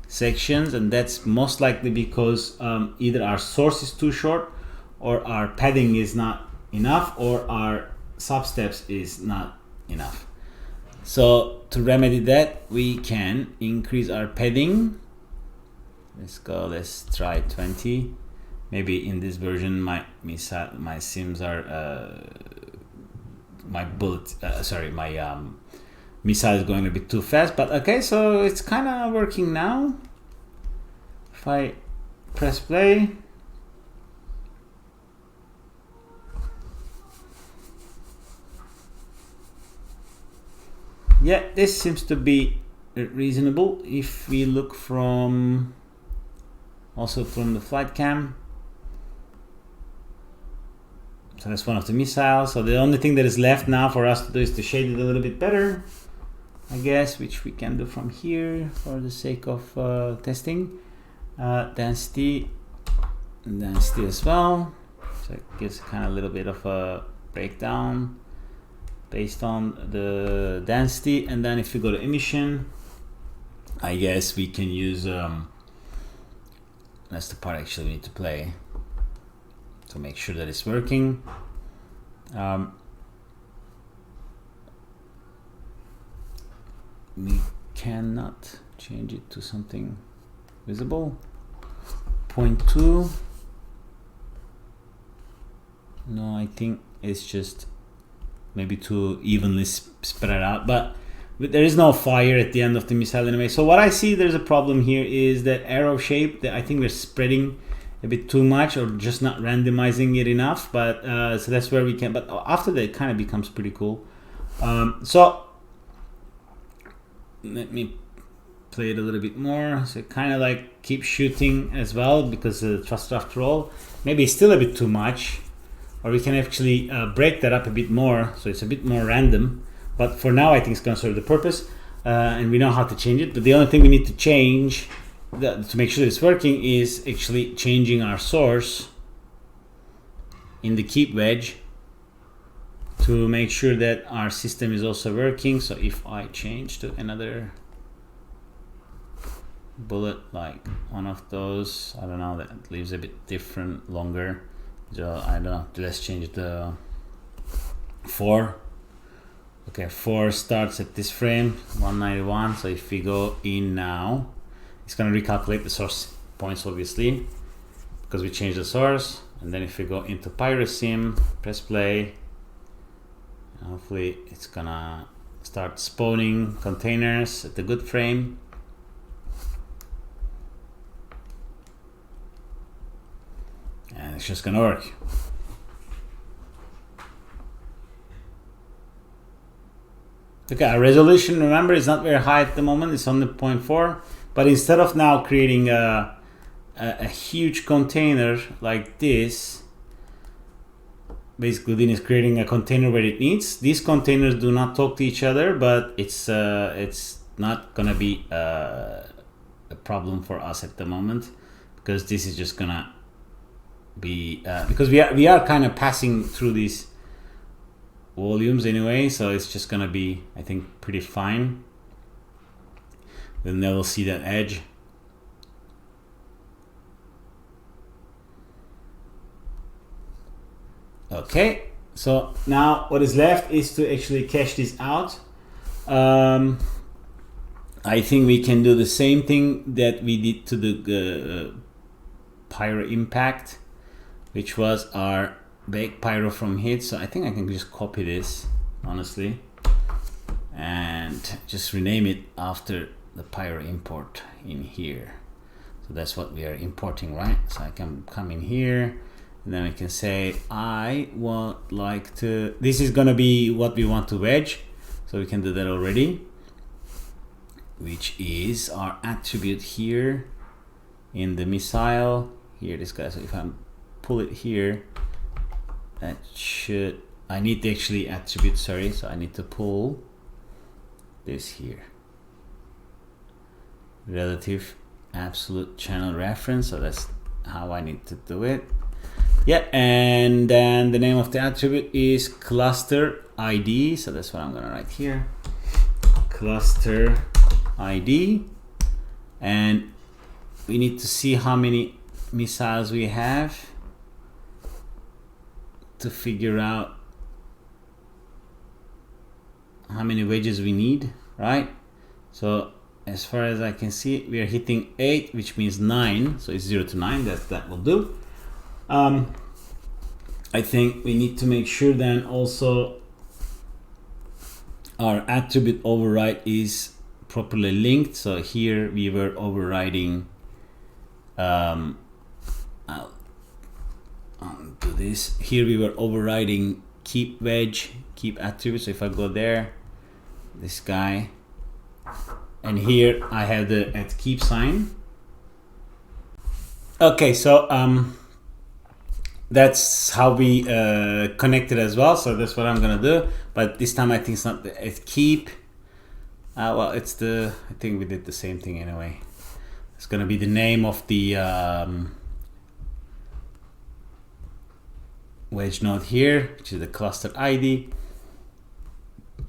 sections, and that's most likely because either our source is too short, or our padding is not enough, or our substeps is not enough. So to remedy that, we can increase our padding. Let's go, let's try 20. Maybe in this version my sims are my missile is going a bit too fast, but okay, so it's kind of working now. If I press play, Yeah, this seems to be reasonable. If we look from also from the flight cam, so that's one of the missiles. So the only thing that is left now for us to do is to shade it a little bit better, I guess, which we can do from here for the sake of testing. Density as well. So it gives kind of a little bit of a breakdown based on the density. And then if you go to emission, I guess we can use that's the part actually we need to play to make sure that it's working. We cannot change it to something visible. 0.2. No, I think it's just maybe too evenly spread out, but there is no fire at the end of the missile anyway. So what I see there's a problem here is that arrow shape that I think we're spreading a bit too much or just not randomizing it enough, but so that's where we can, but after that it kind of becomes pretty cool. So let me play it a little bit more. So kind of like keep shooting as well, because the thruster after all maybe it's still a bit too much, or we can actually break that up a bit more so it's a bit more random. But for now I think it's going to serve the purpose, and we know how to change it. But the only thing we need to change to make sure it's working is actually changing our source in the keep wedge to make sure that our system is also working. So if I change to another bullet, like one of those, I don't know, that leaves a bit different, longer. So I don't know, let's change it to 4. Okay, 4 starts at this frame, 191. So if we go in now, it's going to recalculate the source points, obviously, because we changed the source. And then if we go into PyroSim, press play, hopefully it's going to start spawning containers at the good frame. And it's just going to work. Okay, our resolution, remember, is not very high at the moment. It's only 0.4. But instead of now creating a huge container like this, basically Dean is creating a container where it needs. These containers do not talk to each other, but it's not gonna be a problem for us at the moment, because this is just gonna be because we are kind of passing through these volumes anyway, so it's just gonna be, I think, pretty fine. We'll never see that edge. Okay, so now what is left is to actually cache this out. I think we can do the same thing that we did to the pyro impact, which was our bake pyro from hit. So I think I can just copy this, honestly, and just rename it after the pyro import in here. So that's what we are importing, right? So I can come in here, and then I can say I would like to, this is gonna be what we want to wedge, so we can do that already, which is our attribute here in the missile here, this guy. So if I pull it here, that should, I need to actually attribute, sorry, so I need to pull this here, relative absolute channel reference. So that's how I need to do it. Yeah, and then the name of the attribute is cluster ID. So that's what I'm gonna write here, cluster ID. And we need to see how many missiles we have to figure out how many wedges we need, right? So as far as I can see, we are hitting 8, which means 9. So it's 0 to 9, that will do. I think we need to make sure then also our attribute override is properly linked. So here we were overriding, I'll do this. Here we were overriding keep wedge, keep attribute. So if I go there, this guy, and here I have the @keep sign. Okay, so that's how we connected as well. So that's what I'm gonna do, but this time I think it's not the @keep. Well, it's the, I think we did the same thing anyway. It's gonna be the name of the wedge node here, which is the cluster ID.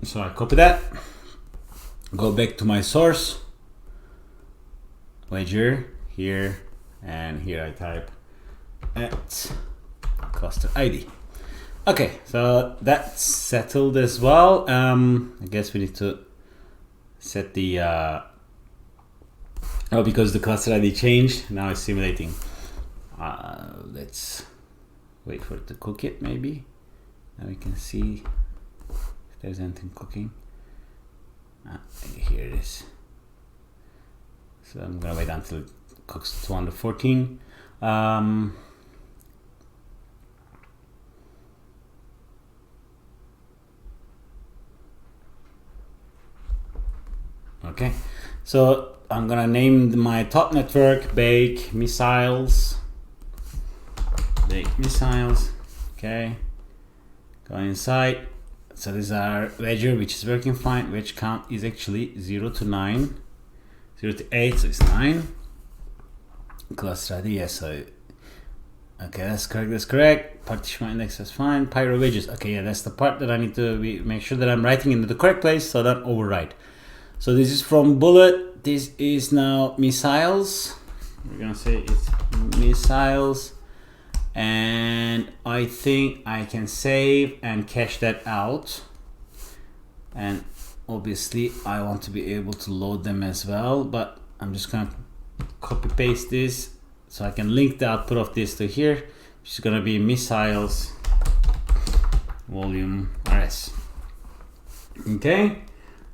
So I copy that, go back to my source, wedger here, and here I type @cluster ID. Okay, so that's settled as well. I guess we need to set the oh, because the cluster ID changed, now it's simulating. Let's wait for it to cook it, maybe. Now we can see if there's anything cooking. Here it is. So I'm gonna wait until it cooks to 214. Okay, so I'm gonna name my top network bake missiles. Bake missiles. Okay, go inside. So these are wedger, which is working fine. Wedge count is actually 0 to 9, 0 to 8, so it's 9. Cluster ID, yes. So okay, that's correct. That's correct. Partition index is fine. Pyro wedges. Okay, yeah, that's the part that I need to make sure that I'm writing into the correct place, so don't overwrite. So this is from bullet. This is now missiles. We're gonna say it's missiles, and I think I can save and cache that out. And obviously I want to be able to load them as well, but I'm just gonna copy paste this so I can link the output of this to here, which is gonna be missiles volume rs. Okay,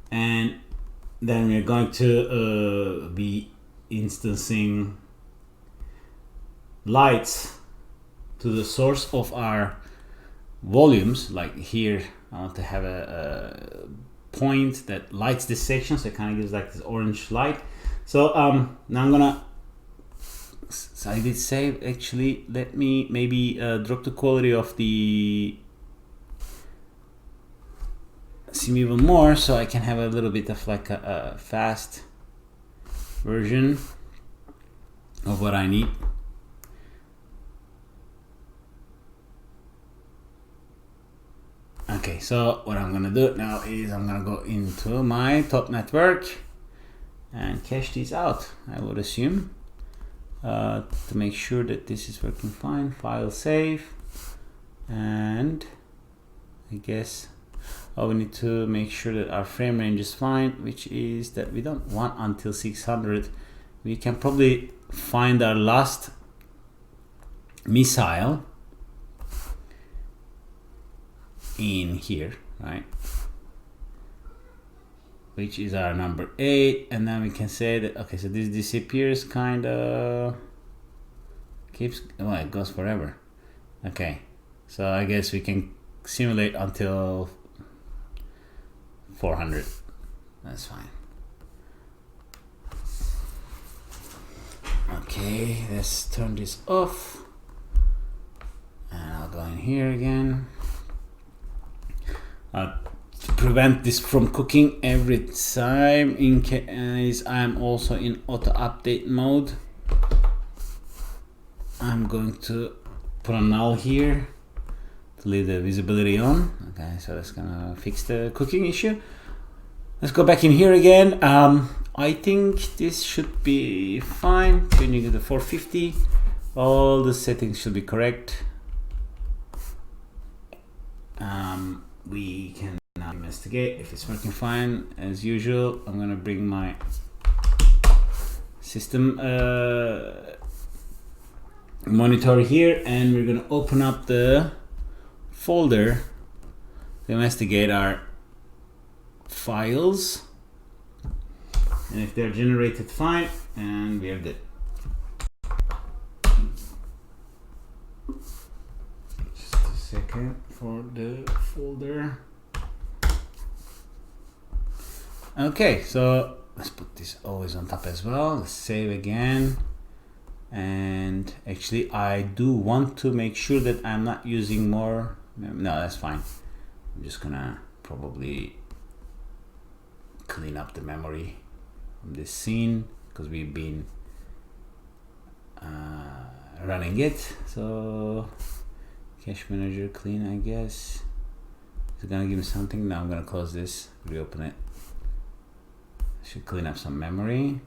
and then we're going to be instancing lights to the source of our volumes. Like here, I want to have a point that lights this section, so it kind of gives like this orange light. So now I'm gonna, so I did save. Actually, let me maybe drop the quality of the sim even more, so I can have a little bit of like a fast version of what I need. Okay, so what I'm gonna do now is I'm gonna go into my top network and cache these out, I would assume, to make sure that this is working fine. File save, and I guess we need to make sure that our frame range is fine, which is that we don't want until 600. We can probably find our last missile in here, right? Which is our number 8, and then we can say that, okay, so this disappears, kind of keeps, well, it goes forever. Okay, so I guess we can simulate until 400. That's fine. Okay, let's turn this off, and I'll go in here again. To prevent this from cooking every time, in case I'm also in auto update mode, I'm going to put a null here to leave the visibility on. Okay, so that's gonna fix the cooking issue. Let's go back in here again. I think this should be fine. Changing to the 450. All the settings should be correct. We can now investigate if it's working fine. As usual, I'm gonna bring my system monitor here, and we're gonna open up the folder to investigate our files, and if they're generated, fine, and we are good. Just a second for the folder. Okay, so let's put this always on top as well. Let's save again. And actually I do want to make sure that I'm not using more. No, that's fine. I'm just gonna probably clean up the memory from this scene because we've been running it. So cache manager clean, I guess. Is it gonna give me something? No, I'm gonna close this, reopen it. Should clean up some memory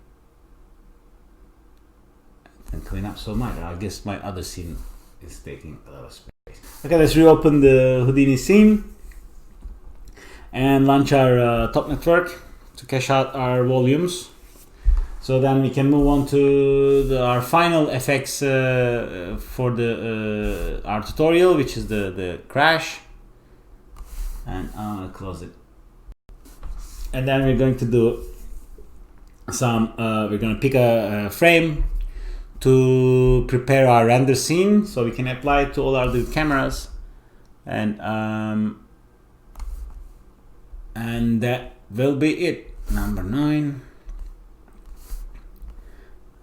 and clean up so much. I guess my other scene is taking a lot of space. Okay, let's reopen the Houdini scene and launch our top network to cache out our volumes. So then we can move on to our final effects for the our tutorial, which is the crash. And I'm gonna close it. And then we're going to do some. We're gonna pick a frame to prepare our render scene, so we can apply it to all our cameras, and that will be it. Number 9.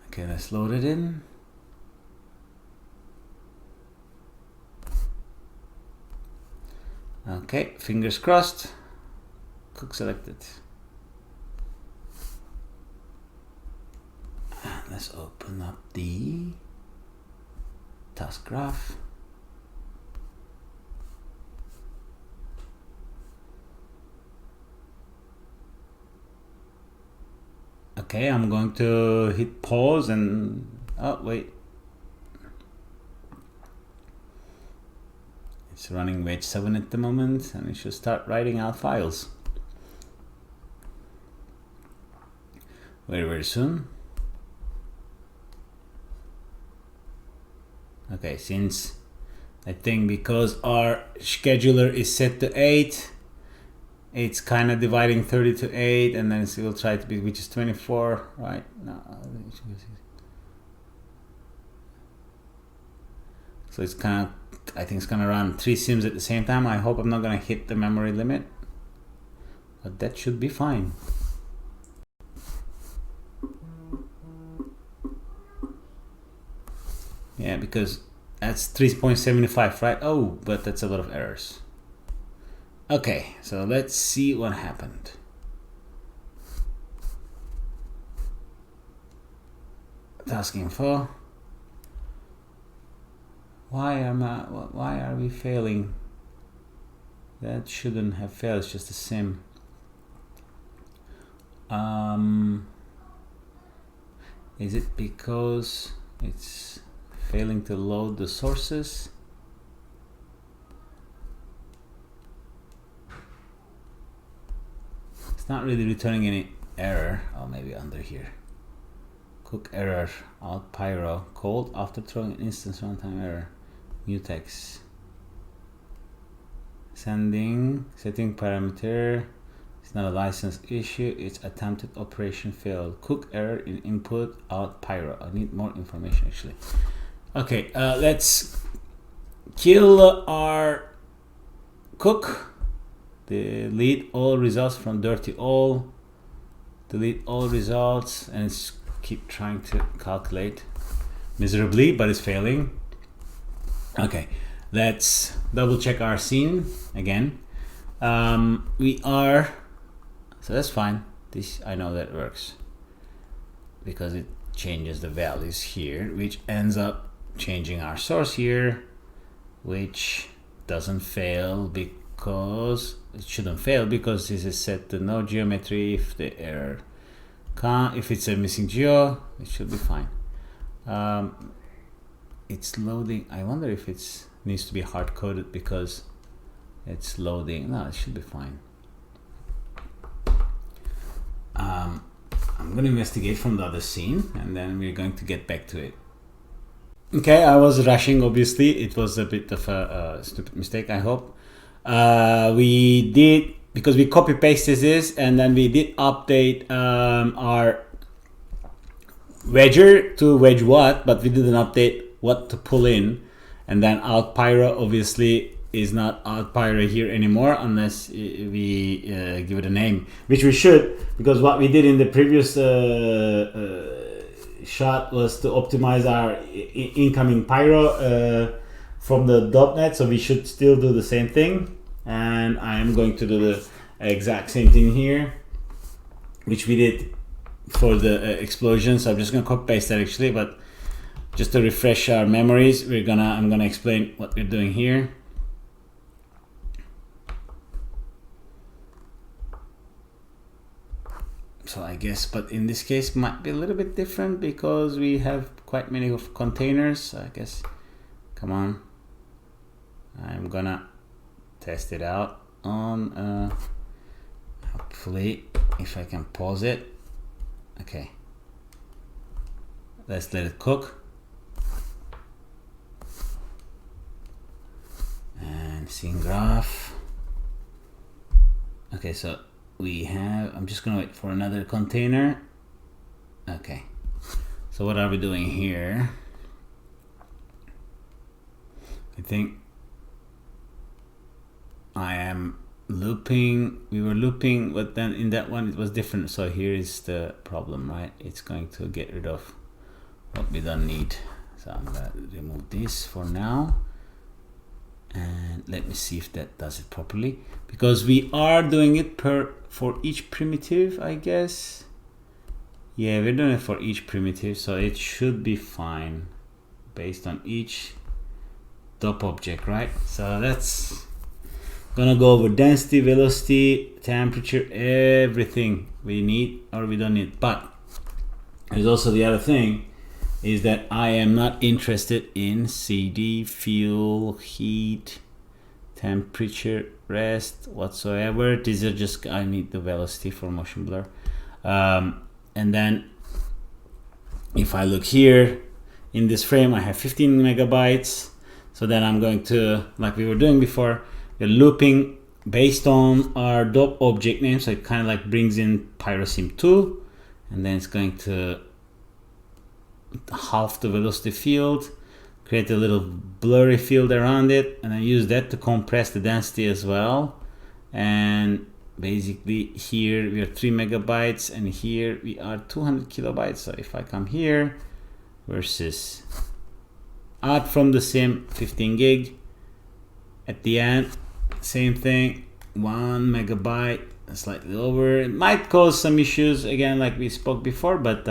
Okay, let's load it in. Okay, fingers crossed. Cook selected. Let's open up the task graph. Okay, I'm going to hit pause and oh wait, it's running Wedge 7 at the moment, and it should start writing out files very soon. Okay, since I think because our scheduler is set to 8, it's kind of dividing 30 to 8, and then it will try to be, which is 24, right? No, so it's kind of, I think it's gonna run 3 sims at the same time. I hope I'm not gonna hit the memory limit, but that should be fine. Yeah, because that's 3.75, right? Oh, but that's a lot of errors. Okay, so let's see what happened. Task info. Why are we failing? That shouldn't have failed. It's just a sim. Is it because it's failing to load the sources? It's not really returning any error. Oh, maybe under here. Cook error, out pyro, cold after throwing an instance runtime error, mutex. Setting parameter. It's not a license issue. It's attempted operation failed. Cook error in input, out pyro. I need more information actually. Okay, let's kill our cook. Delete all results from dirty all. Delete all results, and it's keep trying to calculate miserably, but it's failing. Okay, let's double check our scene again. So that's fine. This, I know that works because it changes the values here, which ends up changing our source here, which doesn't fail because it shouldn't fail because this is set to no geometry. If the error if it's a missing geo, it should be fine. It's loading. I wonder if it needs to be hard coded because it's loading. No, it should be fine. I'm going to investigate from the other scene, and then we're going to get back to it. Okay, I was rushing, obviously. It was a bit of a stupid mistake, I hope. We did, because we copy pasted this, and then we did update our wedger to wedge what, but we didn't update what to pull in. And then out pyro, obviously, is not out pyro here anymore unless we give it a name, which we should, because what we did in the previous shot was to optimize our incoming pyro from the .NET, so we should still do the same thing. And I am going to do the exact same thing here, which we did for the explosion. So I'm just gonna copy paste that actually, but just to refresh our memories, I'm gonna explain what we're doing here. So I guess, but in this case might be a little bit different because we have quite many of containers. I guess, come on, I'm gonna test it out on hopefully if I can pause it. Okay, let's let it cook. And scene graph. Okay, so we have, I'm just gonna wait for another container. Okay, so what are we doing here? I think I am looping, we were looping, but then in that one it was different. So here is the problem, right? It's going to get rid of what we don't need. So I'm gonna remove this for now. And let me see if that does it properly, because we are doing it for each primitive, I guess. Yeah, we're doing it for each primitive, so it should be fine based on each top object, right? So that's gonna go over density, velocity, temperature, everything we need or we don't need. But there's also the other thing, is that I am not interested in CD, fuel, heat, temperature, rest, whatsoever. These are just, I need the velocity for motion blur. And then if I look here in this frame, I have 15 megabytes. So then I'm going to, like we were doing before, we're looping based on our DOP object name. So it kind of like brings in pyrosim2, and then it's going to half the velocity field, create a little blurry field around it, and I use that to compress the density as well. And basically here we are 3 megabytes and here we are 200 kilobytes. So if I come here versus add from the same 15 gig at the end, same thing, 1 megabyte, slightly over. It might cause some issues again like we spoke before, but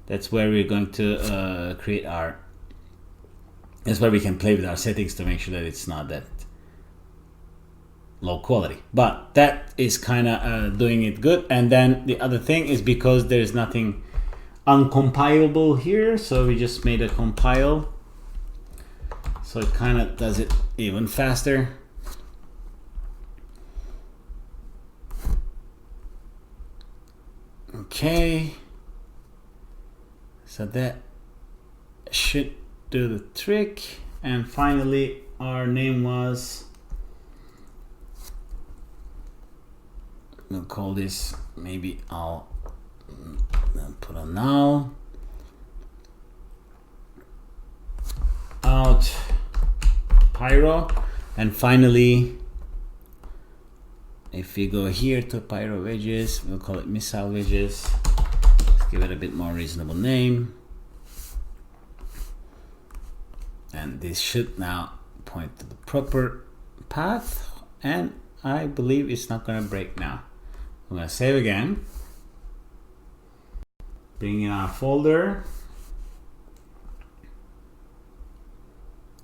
that's where we're going to create our, that's where we can play with our settings to make sure that it's not that low quality. But that is kind of doing it good. And then the other thing is, because there's nothing uncompilable here, so we just made a compile, so it kind of does it even faster. Okay, so that should do the trick. And finally, our name was, we'll call this, maybe I'll put a null out pyro. And finally, if we go here to pyro wedges, we'll call it missile wedges. Let's give it a bit more reasonable name. And this should now point to the proper path, and I believe it's not going to break now. I'm going to save again, bring in our folder,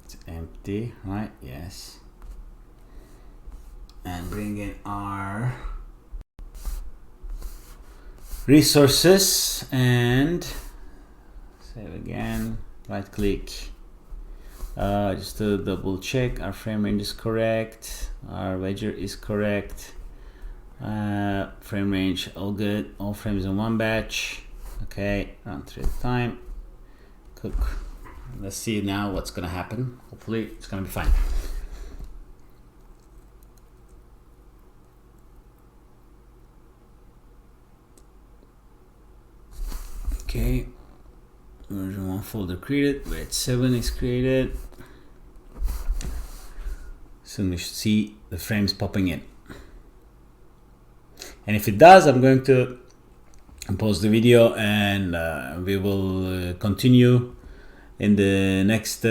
it's empty, right? Yes. And bring in our resources and save again, right click. Just to double check our frame range is correct, our wedger is correct, frame range all good, all frames in one batch. Okay, run 3 at a time, cook. Let's see now what's gonna happen. Hopefully it's gonna be fine. Okay, version 1 folder created, where 7 is created. soon we should see the frames popping in. And if it does, I'm going to pause the video and we will continue in the next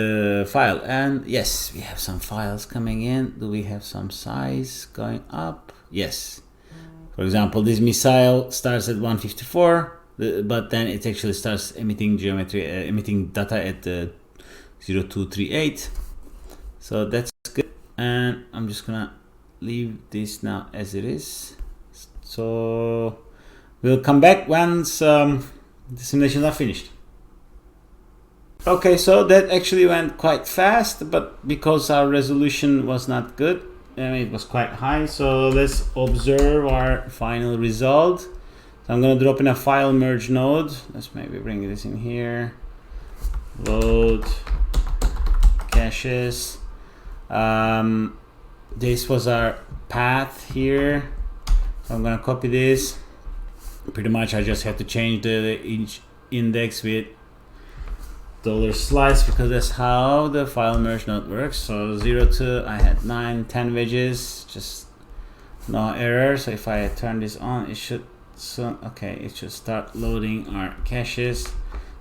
file. And yes, we have some files coming in. Do we have some size going up? Yes. For example, this missile starts at 154, but then it actually starts emitting geometry, emitting data at 0238. So that's good. And I'm just gonna leave this now as it is. So we'll come back once the simulations are finished. Okay, so that actually went quite fast, but because our resolution was not good, it was quite high. So let's observe our final result. So I'm going to drop in a file merge node. Let's maybe bring this in here. Load caches. This was our path here. So I'm going to copy this. Pretty much I just have to change the each index with $slice because that's how the file merge node works. So 0 to I had 9, 10 wedges, just no error. So if I turn this on, it should it should start loading our caches.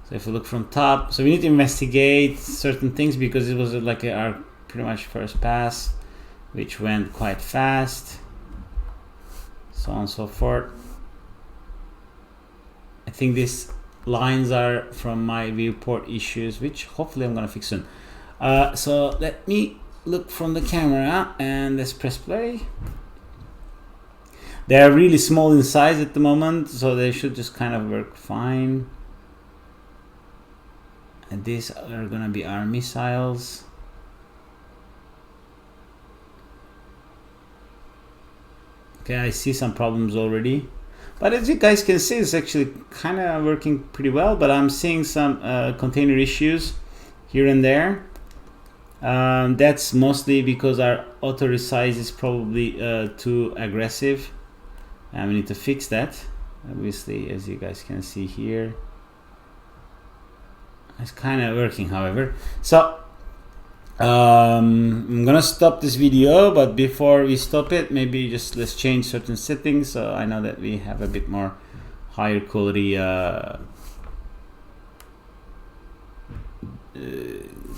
So if we look from top, so we need to investigate certain things because it was like our pretty much first pass, which went quite fast, so on and so forth. I think this lines are from my viewport issues, which hopefully I'm gonna fix soon. So let me look from the camera and let's press play. They are really small in size at the moment, so they should just kind of work fine. And these are gonna be our missiles. Okay, I see some problems already. But as you guys can see, it's actually kind of working pretty well, but I'm seeing some container issues here and there. That's mostly because our auto resize is probably too aggressive, and we need to fix that. Obviously, as you guys can see here, it's kind of working, however. So I'm gonna stop this video, but before we stop it, maybe just let's change certain settings. So I know that we have a bit more higher quality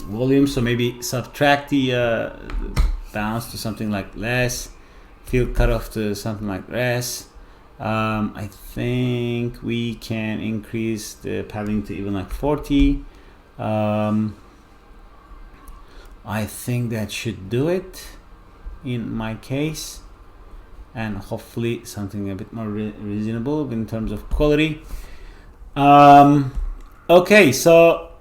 volume, so maybe subtract the bounce to something like less, field cutoff to something like less. I think we can increase the padding to even like 40. I think that should do it in my case, and hopefully something a bit more reasonable in terms of quality. Okay, so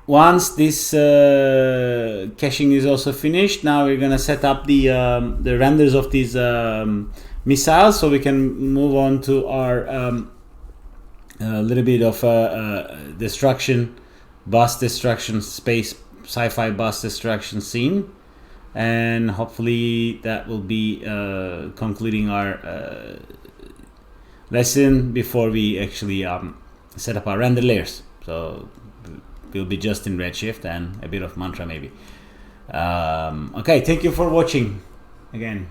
once this caching is also finished, now we're gonna set up the renders of these missiles, so we can move on to our little bit of destruction, bus destruction, space sci-fi bus destruction scene, and hopefully that will be concluding our lesson before we actually set up our render layers. So we'll be just in Redshift and a bit of Mantra maybe. Okay, thank you for watching again.